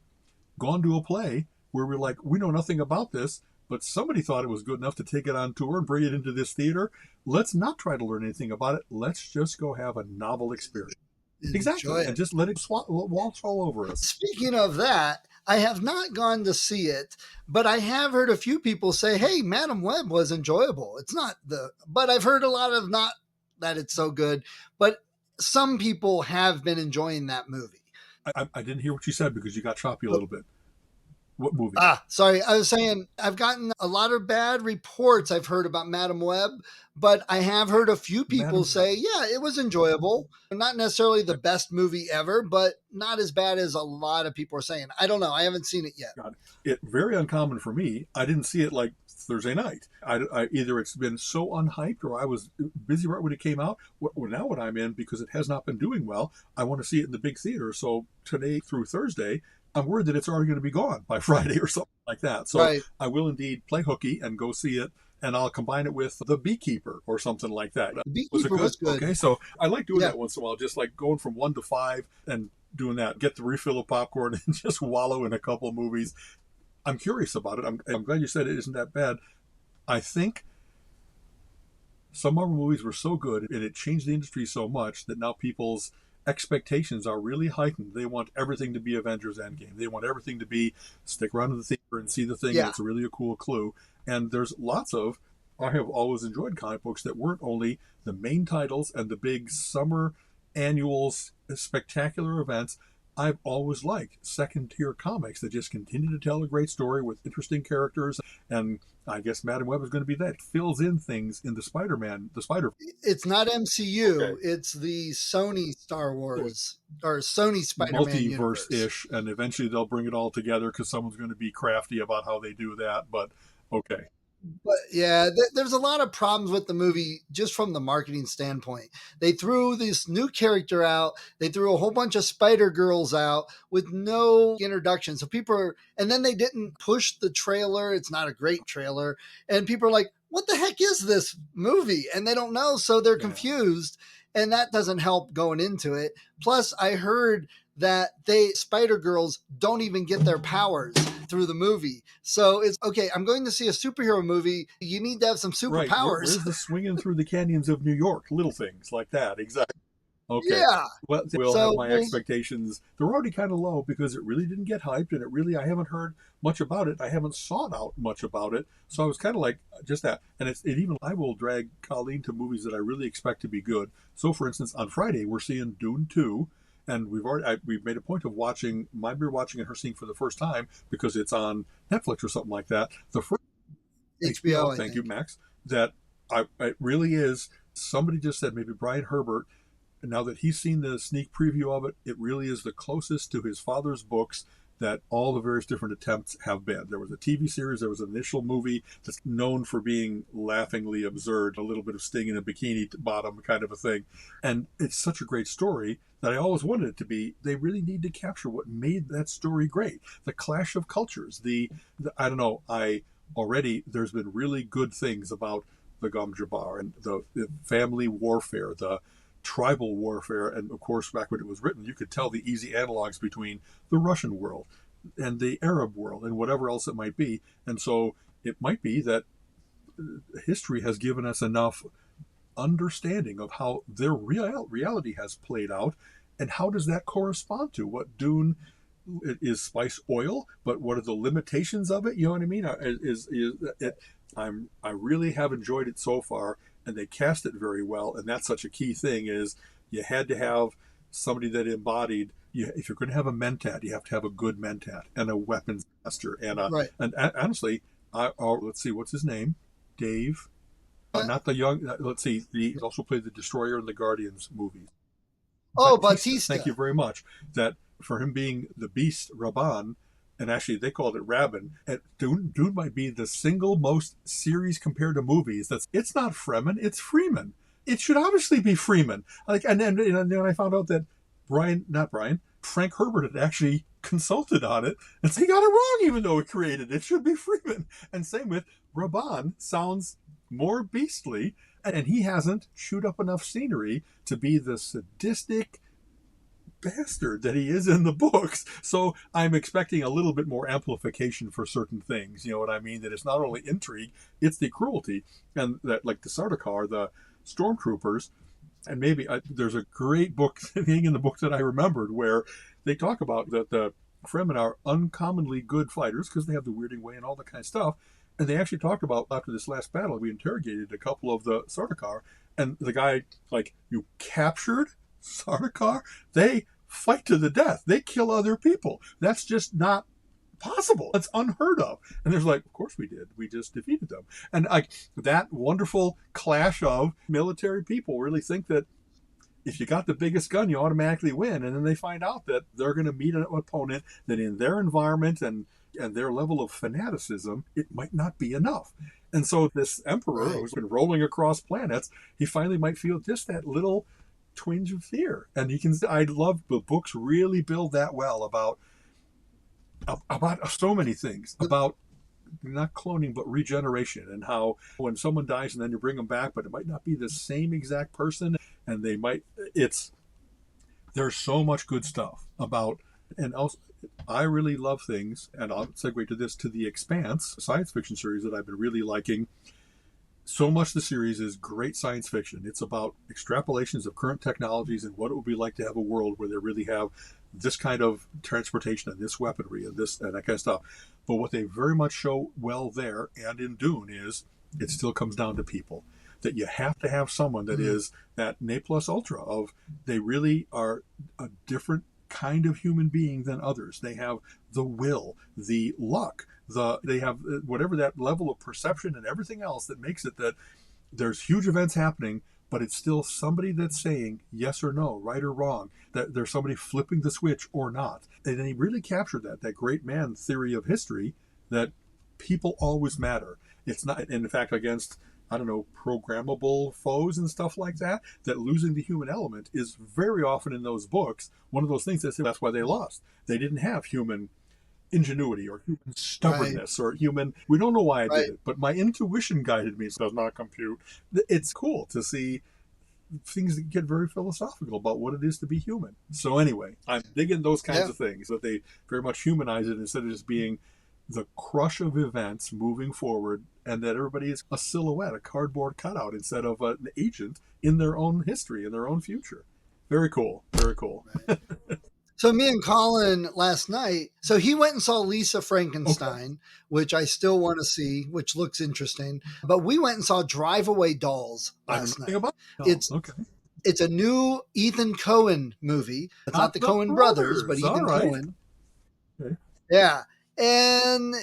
[SPEAKER 1] gone to a play where we're like, we know nothing about this, but somebody thought it was good enough to take it on tour and bring it into this theater. Let's not try to learn anything about it. Let's just go have a novel experience.
[SPEAKER 2] Enjoy
[SPEAKER 1] Exactly. And
[SPEAKER 2] it.
[SPEAKER 1] just let it waltz all over us.
[SPEAKER 2] Speaking of that, I have not gone to see it, but I have heard a few people say, "Hey, Madam Web was enjoyable." It's not but I've heard a lot of not that it's so good, but some people have been enjoying that movie.
[SPEAKER 1] I didn't hear what you said because you got choppy a little bit. What movie?
[SPEAKER 2] Sorry. I was saying I've gotten a lot of bad reports I've heard about Madam Web, but I have heard a few people
[SPEAKER 1] Madam.
[SPEAKER 2] say, yeah, it was enjoyable. Not necessarily the best movie ever, but not as bad as a lot of people are saying. I don't know. I haven't seen it yet.
[SPEAKER 1] God, it very uncommon for me. I didn't see it like Thursday night. Either it's been so unhyped or I was busy right when it came out. Now what I'm in, because it has not been doing well, I want to see it in the big theater. So today through Thursday, I'm worried that it's already going to be gone by Friday or something like that. So
[SPEAKER 2] Right.
[SPEAKER 1] I will indeed play hooky and go see it, and I'll combine it with The Beekeeper or something like that.
[SPEAKER 2] The
[SPEAKER 1] Was it
[SPEAKER 2] Beekeeper
[SPEAKER 1] good?
[SPEAKER 2] was good.
[SPEAKER 1] Okay, so I like doing
[SPEAKER 2] Yeah.
[SPEAKER 1] that once in a while, just like going from 1 to 5 and doing that. Get the refill of popcorn and just wallow in a couple of movies. I'm curious about it. I'm glad you said it isn't that bad. I think some Marvel movies were so good and it changed the industry so much that now people's expectations are really heightened. They want everything to be Avengers Endgame. They want everything to be stick around in the theater and see the thing, and
[SPEAKER 2] Yeah.
[SPEAKER 1] it's really a cool clue. And there's lots of, I have always enjoyed comic books that weren't only the main titles and the big summer annuals, spectacular events. I've always liked second tier comics that just continue to tell a great story with interesting characters. And I guess Madam Web is going to be that. It fills in things in the Spider-Man, the Spider.
[SPEAKER 2] It's not
[SPEAKER 1] Okay.
[SPEAKER 2] MCU, it's the Sony Star Wars or Sony Spider-Man
[SPEAKER 1] Multiverse
[SPEAKER 2] universe.
[SPEAKER 1] ish, and eventually they'll bring it all together because someone's going to be crafty about how they do that. But okay,
[SPEAKER 2] But yeah, there's a lot of problems with the movie just from the marketing standpoint. They threw this new character out. They threw a whole bunch of Spider Girls out with no introduction. So and then they didn't push the trailer. It's not a great trailer. And people are like, what the heck is this movie? And they don't know. So they're
[SPEAKER 1] yeah,
[SPEAKER 2] confused. And that doesn't help going into it. Plus, I heard that Spider Girls don't even get their powers through the movie. So it's okay. I'm going to see a superhero movie. You need to have some
[SPEAKER 1] right.
[SPEAKER 2] superpowers.
[SPEAKER 1] Where's the swinging through the canyons of New York? Little things like that. Exactly. Okay.
[SPEAKER 2] Yeah.
[SPEAKER 1] Well, will have
[SPEAKER 2] So
[SPEAKER 1] my expectations. They're already kind of low because it really didn't get hyped, and I haven't heard much about it. I haven't sought out much about it, so I was kind of like just that. And it even I will drag Colleen to movies that I really expect to be good. So, for instance, on Friday we're seeing Dune 2, and we've made a point of watching and her seeing for the first time because it's on Netflix or something like that. The first
[SPEAKER 2] HBO,
[SPEAKER 1] HBO,
[SPEAKER 2] I
[SPEAKER 1] thank you,
[SPEAKER 2] think.
[SPEAKER 1] Max. That it really is. Somebody just said maybe Brian Herbert. And now that he's seen the sneak preview of it, it really is the closest to his father's books that all the various different attempts have been. There was a TV series, there was an initial movie that's known for being laughingly absurd, a little bit of Sting in a bikini bottom kind of a thing. And it's such a great story that I always wanted it to be. They really need to capture what made that story great. The clash of cultures, I don't know, there's been really good things about the Gom Jabbar and the family warfare, the tribal warfare, and of course back when it was written you could tell the easy analogs between the Russian world, and the Arab world and whatever else it might be. And so it might be that history has given us enough understanding of how their reality has played out, and how does that correspond to what Dune is? Spice oil, but what are the limitations of it? You know what I mean? Is it, I really have enjoyed it so far, and they cast it very well, and that's such a key thing. Is you had to have somebody that embodied. If you're going to have a mentat, you have to have a good mentat and a weapons master,
[SPEAKER 2] Right.
[SPEAKER 1] and honestly, let's see, what's his name, Dave.
[SPEAKER 2] Uh,
[SPEAKER 1] Not the young. Let's see. He also played the Destroyer in the Guardians movies.
[SPEAKER 2] oh,
[SPEAKER 1] Batista. Thank
[SPEAKER 2] Batista.
[SPEAKER 1] you very much. That for him being the Beast Raban, and actually they called it Rabin. And Dune might be the single most series compared to movies. It's not Fremen. It's Freeman. It should obviously be Freeman. Like, and then I found out that Frank Herbert had actually consulted on it, and so he got it wrong, even though he created it. It should be Freeman. And same with Raban. Sounds more beastly, and he hasn't chewed up enough scenery to be the sadistic bastard that he is in the books. So I'm expecting a little bit more amplification for certain things. You know what I mean? That it's not only intrigue, it's the cruelty. And that, like the Sardaukar, the stormtroopers, and maybe there's a great book thing in the book that I remembered where they talk about that the Fremen are uncommonly good fighters because they have the weirding way and all that kind of stuff. And they actually talked about, after this last battle, we interrogated a couple of the Sardaukar, and the guy, like, you captured Sardaukar? They fight to the death. They kill other people. That's just not possible. That's unheard of. And there's like, of course we did. We just defeated them. And like that wonderful clash of military people really think that if you got the biggest gun, you automatically win. And then they find out that they're going to meet an opponent that in their environment and their level of fanaticism, it might not be enough. And so this emperor who's been rolling across planets, he finally might feel just that little twinge of fear. And I love the books really build that well about so many things, about not cloning but regeneration, and how when someone dies and then you bring them back, but it might not be the same exact person, and there's so much good stuff about. And also, I really love things, and I'll segue to this, to The Expanse, a science fiction series that I've been really liking. So much of the series is great science fiction. It's about extrapolations of current technologies and what it would be like to have a world where they really have this kind of transportation and this weaponry and this and that kind of stuff. But what they very much show well there and in Dune is it still comes down to people. That you have to have someone that is that ne plus ultra of they really are a different kind of human being than others. They have the will, the luck, they have whatever that level of perception and everything else that makes it that there's huge events happening, but it's still somebody that's saying yes or no, right or wrong, that there's somebody flipping the switch or not. And they really captured that great man theory of history, that people always matter. It's not, and in fact, against, I don't know, programmable foes and stuff like that, that losing the human element is very often in those books one of those things that say that's why they lost. They didn't have human ingenuity or human stubbornness or human, we don't know why I did it, but my intuition guided me. So it does not compute. It's cool to see things that get very philosophical about what it is to be human. So anyway, I'm digging those kinds of things, that they very much humanize it instead of just being the crush of events moving forward, and that everybody is a silhouette, a cardboard cutout, instead of an agent in their own history, in their own future. Very cool. Very cool.
[SPEAKER 2] So me and Colin last night, so he went and saw Lisa Frankenstein, which I still want to see, which looks interesting. But we went and saw Drive Away Dolls last night. It's a new Ethan Coen movie. It's not the Coen brothers, but Ethan Coen. Okay. Yeah. And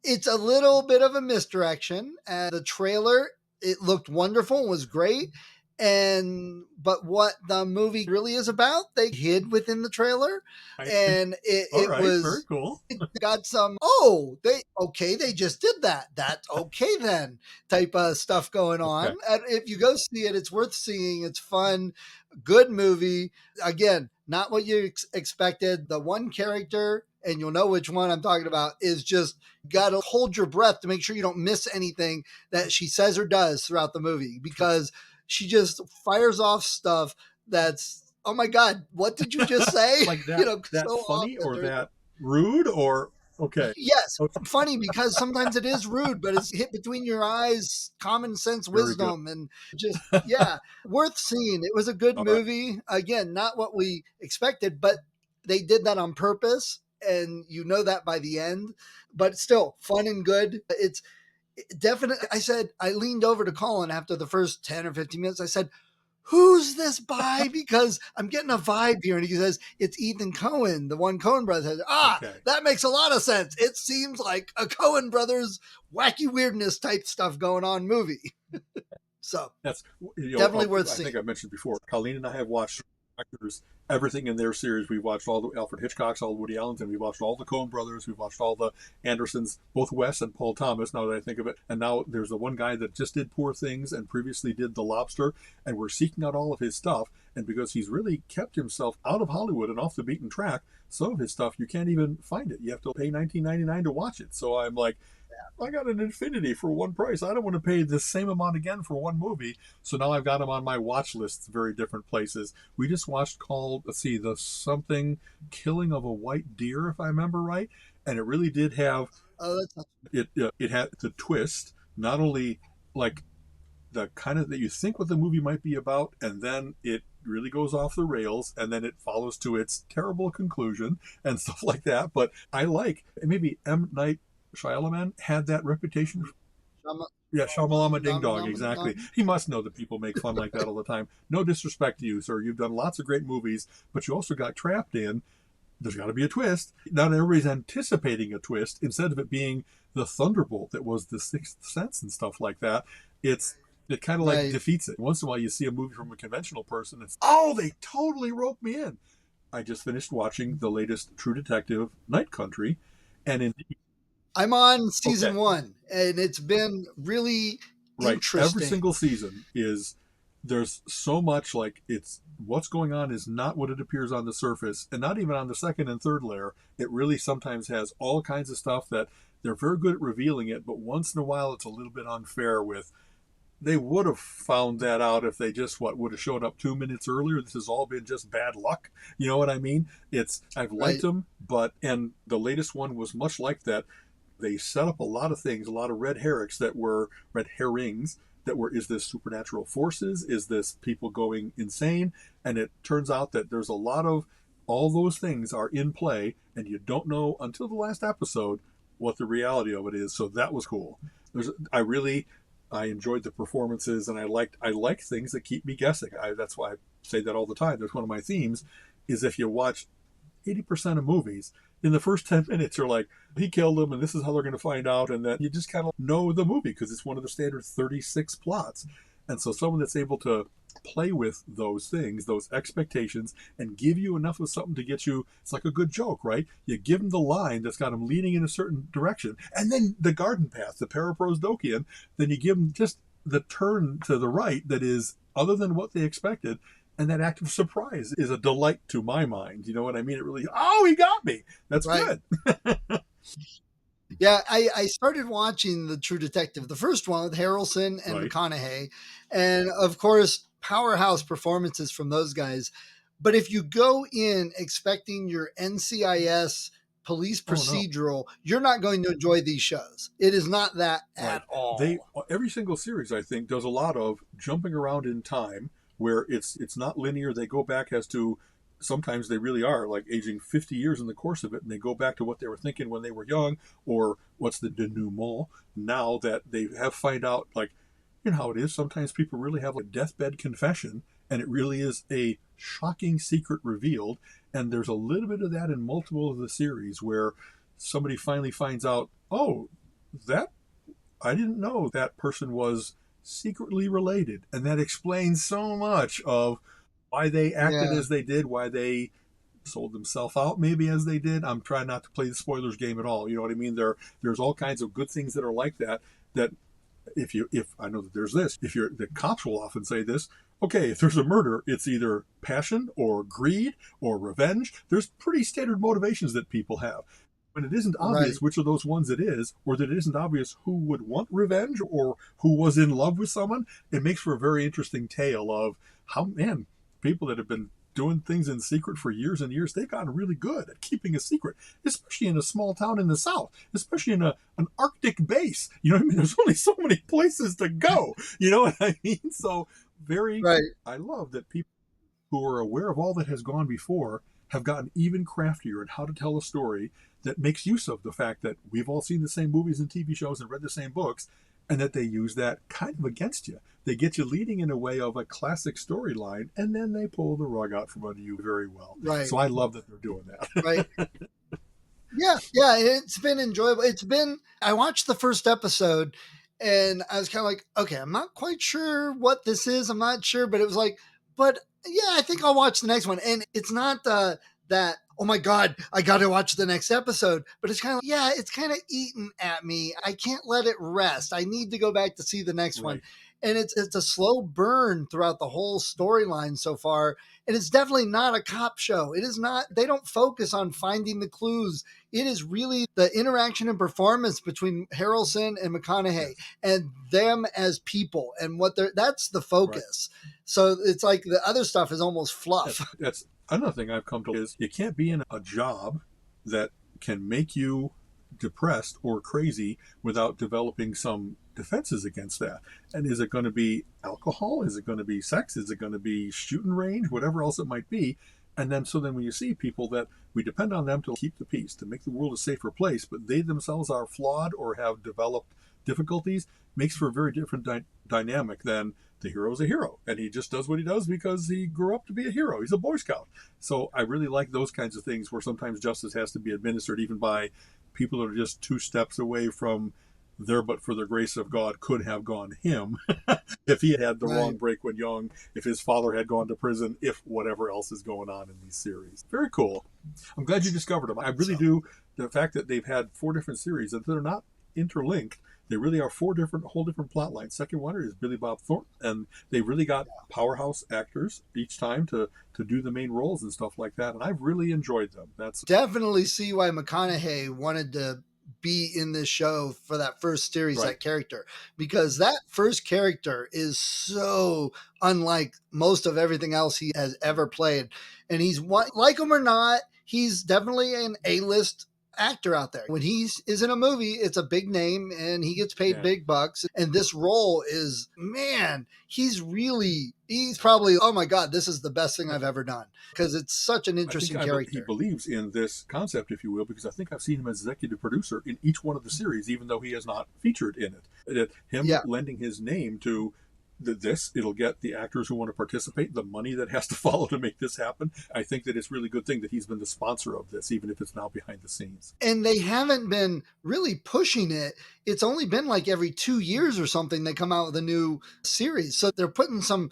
[SPEAKER 2] it's a little bit of a misdirection. And the trailer, it looked wonderful and was great. But what the movie really is about, they hid within the trailer, and it was
[SPEAKER 1] very cool.
[SPEAKER 2] It got some they just did that. That's okay then type of stuff going on. Okay. And if you go see it, it's worth seeing. It's fun, good movie. Again, not what you expected. The one character, and you'll know which one I'm talking about, is just got to hold your breath to make sure you don't miss anything that she says or does throughout the movie, because she just fires off stuff that's, oh my God, what did you just say?
[SPEAKER 1] Like that, that so funny or that Rude or okay?
[SPEAKER 2] Yes,
[SPEAKER 1] Okay,
[SPEAKER 2] funny because sometimes it is rude, but it's hit between your eyes, common sense
[SPEAKER 1] very good.
[SPEAKER 2] wisdom, and just, yeah, worth seeing. It was a good
[SPEAKER 1] All right.
[SPEAKER 2] movie. Again, not what we expected, but they did that on purpose, and you know that by the end. But still, fun and good. It's definitely. I said I leaned over to Colin after the first 10 or 15 minutes. I said, who's this by? Because I'm getting a vibe here. And he says, it's Ethan Cohen, the one Cohen brother has.
[SPEAKER 1] Okay.
[SPEAKER 2] That makes a lot of sense. It seems like a Cohen brothers wacky weirdness type stuff going on movie. So
[SPEAKER 1] That's
[SPEAKER 2] definitely worth
[SPEAKER 1] I think
[SPEAKER 2] seeing.
[SPEAKER 1] I mentioned before. Colleen and I have watched actors everything in their series. We've watched all the Alfred Hitchcocks, all the Woody Allen's, and we've watched all the Coen brothers. We've watched all the Andersons, both Wes and Paul Thomas. Now that I think of it, and now there's the one guy that just did Poor Things and previously did The Lobster, and we're seeking out all of his stuff. And because he's really kept himself out of Hollywood and off the beaten track, some of his stuff you can't even find it. You have to pay $19.99 to watch it. So I'm like, I got an infinity for one price. I don't want to pay the same amount again for one movie. So now I've got them on my watch lists, very different places. We just watched called, let's see, the something Killing of a White Deer, if I remember right. And it really did have
[SPEAKER 2] Oh, that's not,
[SPEAKER 1] it had the twist, not only like the kind of that you think what the movie might be about, and then it really goes off the rails, and then it follows to its terrible conclusion and stuff like that. But I like maybe M. Night Shyamalan had that reputation. Yeah, Shamalama Ding Dong, exactly. He must know that people make fun like that all the time. No disrespect to you, sir. You've done lots of great movies, but you also got trapped in there's got to be a twist. Not everybody's anticipating a twist. Instead of it being the thunderbolt that was the Sixth Sense and stuff like that, it kind of like
[SPEAKER 2] right.
[SPEAKER 1] defeats it. Once in a while, you see a movie from a conventional person. It's oh, they totally roped me in. I just finished watching the latest True Detective, Night Country, and indeed,
[SPEAKER 2] I'm on
[SPEAKER 1] okay,
[SPEAKER 2] season one, and it's been really
[SPEAKER 1] right. Every
[SPEAKER 2] interesting.
[SPEAKER 1] single season is there's so much like it's what's going on is not what it appears on the surface, and not even on the second and third layer. It really sometimes has all kinds of stuff that they're very good at revealing it, but once in a while it's a little bit unfair with they would have found that out if they just what would have showed up 2 minutes earlier. This has all been just bad luck. You know what I mean? It's I've liked
[SPEAKER 2] Right.
[SPEAKER 1] them, but and the latest one was much like that. They set up a lot of things, a lot of red herrings that were is this supernatural forces? Is this people going insane? And it turns out that there's a lot of all those things are in play, and you don't know until the last episode what the reality of it is. So that was cool. I enjoyed the performances, and I like things that keep me guessing. That's why I say that all the time. That's one of my themes. Is if you watch 80% of movies, in the first 10 minutes, you're like, he killed him, and this is how they're going to find out. And then you just kind of know the movie because it's one of the standard 36 plots. And so someone that's able to play with those things, those expectations, and give you enough of something to get you, it's like a good joke, right? You give them the line that's got them leaning in a certain direction, and then the garden path, the paraprosdokian, then you give them just the turn to the right that is other than what they expected, and that act of surprise is a delight to my mind. You know what I mean? It really, oh, he got me. That's
[SPEAKER 2] Right.
[SPEAKER 1] good.
[SPEAKER 2] Yeah, I started watching the True Detective, the first one with Harrelson and
[SPEAKER 1] Right.
[SPEAKER 2] McConaughey, and of course, powerhouse performances from those guys. But if you go in expecting your NCIS police
[SPEAKER 1] Oh no.
[SPEAKER 2] procedural, you're not going to enjoy these shows. It is not that
[SPEAKER 1] Right.
[SPEAKER 2] at
[SPEAKER 1] They
[SPEAKER 2] all.
[SPEAKER 1] every single series I think does a lot of jumping around in time where it's not linear. They go back as to sometimes they really are like aging 50 years in the course of it, and they go back to what they were thinking when they were young, or what's the denouement now that they have find out like you know how it is. Sometimes people really have a deathbed confession, and it really is a shocking secret revealed. And there's a little bit of that in multiple of the series where somebody finally finds out, oh, that I didn't know that person was secretly related. And that explains so much of why they acted
[SPEAKER 2] Yeah,
[SPEAKER 1] as they did, why they sold themselves out maybe as they did. I'm trying not to play the spoilers game at all. You know what I mean? There's all kinds of good things that are like that. That if I know that there's this, if you're the cops will often say this. Okay, if there's a murder, it's either passion or greed or revenge. There's pretty standard motivations that people have when it isn't
[SPEAKER 2] right.
[SPEAKER 1] obvious which of those ones it is, or that it isn't obvious who would want revenge or who was in love with someone, it makes for a very interesting tale of how, man, people that have been doing things in secret for years and years. They've gotten really good at keeping a secret, especially in a small town in the South, especially in an Arctic base. You know what I mean? There's only so many places to go. You know what I mean? So very,
[SPEAKER 2] Right.
[SPEAKER 1] I love that people who are aware of all that has gone before have gotten even craftier in how to tell a story that makes use of the fact that we've all seen the same movies and TV shows and read the same books, and that they use that kind of against you. They get you leading in a way of a classic storyline, and then they pull the rug out from under you very well.
[SPEAKER 2] Right.
[SPEAKER 1] So I love that they're doing that.
[SPEAKER 2] Right. Yeah, yeah, it's been enjoyable. I watched the first episode and I was kind of like, okay, I'm not quite sure what this is. I'm not sure, but it was like, but yeah, I think I'll watch the next one. And it's not that, oh my God, I got to watch the next episode. But it's kind of, yeah, it's kind of eating at me. I can't let it rest. I need to go back to see the next one. And it's a slow burn throughout the whole storyline so far. And it's definitely not a cop show. It is not, they don't focus on finding the clues. It is really the interaction and performance between Harrelson and McConaughey and them as people and that's the focus. Right. So it's like the other stuff is almost fluff.
[SPEAKER 1] That's another thing I've come to is you can't be in a job that can make you depressed or crazy without developing some defenses against that. And is it going to be alcohol? Is it going to be sex? Is it going to be shooting range? Whatever else it might be. And then when you see people that we depend on them to keep the peace, to make the world a safer place, but they themselves are flawed or have developed difficulties, makes for a very different dynamic than the hero's a hero. And he just does what he does because he grew up to be a hero. He's a Boy Scout. So I really like those kinds of things where sometimes justice has to be administered even by people that are just two steps away from there, but for the grace of God could have gone him if he had the wrong break when young, if his father had gone to prison, if whatever else is going on in these series. Very cool. I'm glad you discovered them. I really do. The fact that they've had 4 different series and they're not interlinked, they really are 4 whole different plot lines. Second one is Billy Bob Thornton, and they really got powerhouse actors each time to do the main roles and stuff like that. And I've really enjoyed them. That's
[SPEAKER 2] definitely see why McConaughey wanted to be in this show for that first series, that character, because that first character is so unlike most of everything else he has ever played. And he's, like him or not, he's definitely an A-list actor out there. When he is in a movie, it's a big name and he gets paid big bucks. And this role is, man, he's probably, oh my God, this is the best thing I've ever done, because it's such an interesting character.
[SPEAKER 1] He believes in this concept, if you will, because I think I've seen him as executive producer in each one of the series, even though he has not featured in it. Him lending his name to it'll get the actors who want to participate the money that has to follow to make this happen. I think that it's really good thing that he's been the sponsor of this, even if it's now behind the scenes.
[SPEAKER 2] And they haven't been really pushing it. It's only been like every 2 years or something they come out with a new series. So they're putting some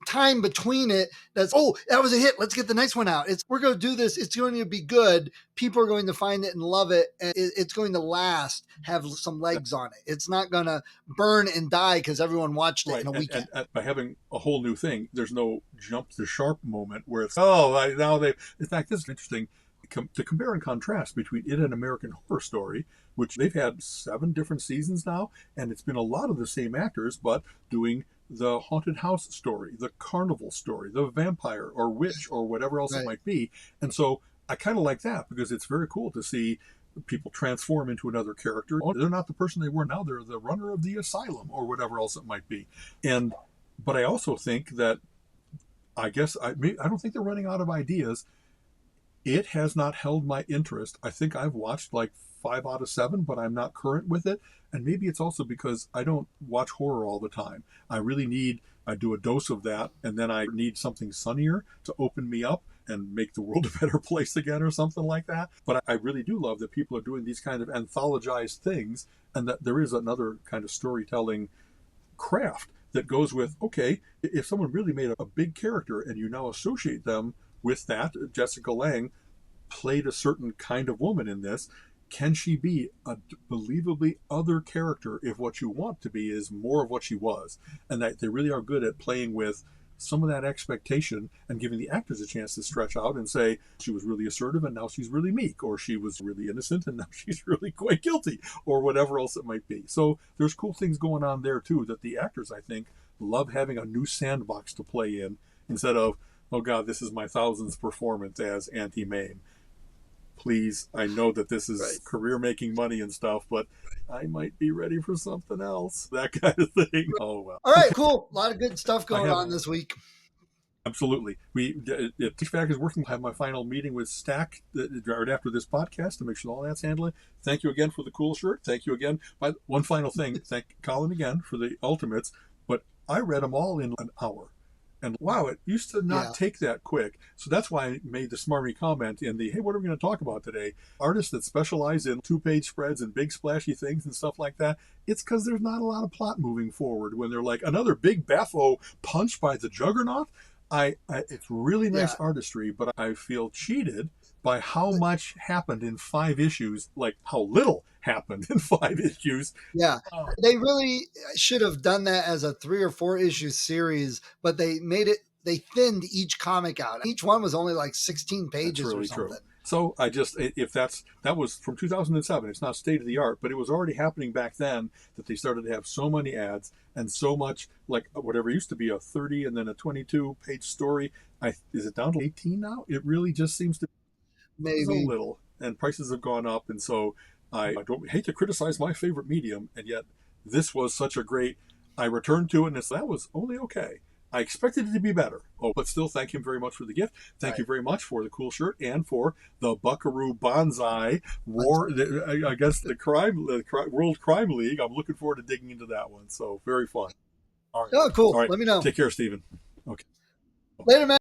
[SPEAKER 2] time between it. That's, oh, that was a hit, let's get the next one out. We're going to do this, it's going to be good, people are going to find it and love it, and it's going to last, have some legs on it. It's not going to burn and die because everyone watched it in a weekend.
[SPEAKER 1] And by having a whole new thing, there's no jump to sharp moment where it's, in fact, this is interesting to compare and contrast between it and American Horror Story, which they've had 7 different seasons now, and it's been a lot of the same actors, but doing the haunted house story, the carnival story, the vampire or witch or whatever else it might be. And so I kind of like that because it's very cool to see people transform into another character. They're not the person they were now. They're the runner of the asylum or whatever else it might be. But I also think that, I don't think they're running out of ideas. It has not held my interest. I think I've watched like 5 out of 7, but I'm not current with it. And maybe it's also because I don't watch horror all the time. I do a dose of that, and then I need something sunnier to open me up and make the world a better place again or something like that. But I really do love that people are doing these kind of anthologized things, and that there is another kind of storytelling craft that goes with, okay, if someone really made a big character and you now associate them with that, Jessica Lange played a certain kind of woman in this, can she be a believably other character if what you want to be is more of what she was? And that they really are good at playing with some of that expectation and giving the actors a chance to stretch out and say, she was really assertive and now she's really meek, or she was really innocent and now she's really quite guilty, or whatever else it might be. So there's cool things going on there too, that the actors, I think, love having a new sandbox to play in, instead of, oh God, this is my thousandth performance as Auntie Mame. Please, I know that this is
[SPEAKER 2] Right.
[SPEAKER 1] career making money and stuff, but I might be ready for something else. That kind of thing. Oh well.
[SPEAKER 2] All right,
[SPEAKER 1] Okay.
[SPEAKER 2] cool. A lot of good stuff
[SPEAKER 1] I
[SPEAKER 2] going
[SPEAKER 1] have
[SPEAKER 2] on this week.
[SPEAKER 1] absolutely. T-Fac is working. I have my final meeting with Stack right after this podcast to make sure all that's handling. Thank you again for the cool shirt. Thank you again. By one final thing, thank Colin again for the Ultimates. But I read them all in an hour. And wow, it used to not
[SPEAKER 2] Yeah.
[SPEAKER 1] take that quick. So that's why I made the smarmy comment in the, hey, what are we going to talk about today? Artists that specialize in 2-page spreads and big splashy things and stuff like that. It's because there's not a lot of plot moving forward. When they're like another big Baffo punch by the Juggernaut, it's really nice
[SPEAKER 2] Yeah.
[SPEAKER 1] artistry, but I feel cheated by how much happened in 5 issues, like how little happened in 5 issues.
[SPEAKER 2] Yeah.
[SPEAKER 1] Oh,
[SPEAKER 2] They really should have done that as a 3 or 4 issue series, but they thinned each comic out. Each one was only like 16
[SPEAKER 1] that's
[SPEAKER 2] pages or
[SPEAKER 1] really
[SPEAKER 2] something.
[SPEAKER 1] true. So if that was from 2007, it's not state of the art, but it was already happening back then that they started to have so many ads and so much, like whatever used to be a 30 and then a 22-page story. Is it down to 18 now? It really just seems to be so
[SPEAKER 2] Maybe.
[SPEAKER 1] little, and prices have gone up, and so I don't hate to criticize my favorite medium, and yet this was such a great. I returned to it, and that was only okay. I expected it to be better. Oh, but still, thank him very much for the gift. Thank you
[SPEAKER 2] Right.
[SPEAKER 1] very much for the cool shirt and for the Buckaroo Banzai War. I guess World Crime League. I'm looking forward to digging into that one. So very fun. All right,
[SPEAKER 2] Oh,
[SPEAKER 1] all
[SPEAKER 2] cool.
[SPEAKER 1] right.
[SPEAKER 2] Let me know.
[SPEAKER 1] Take care, Stephen. Okay.
[SPEAKER 2] Later, man.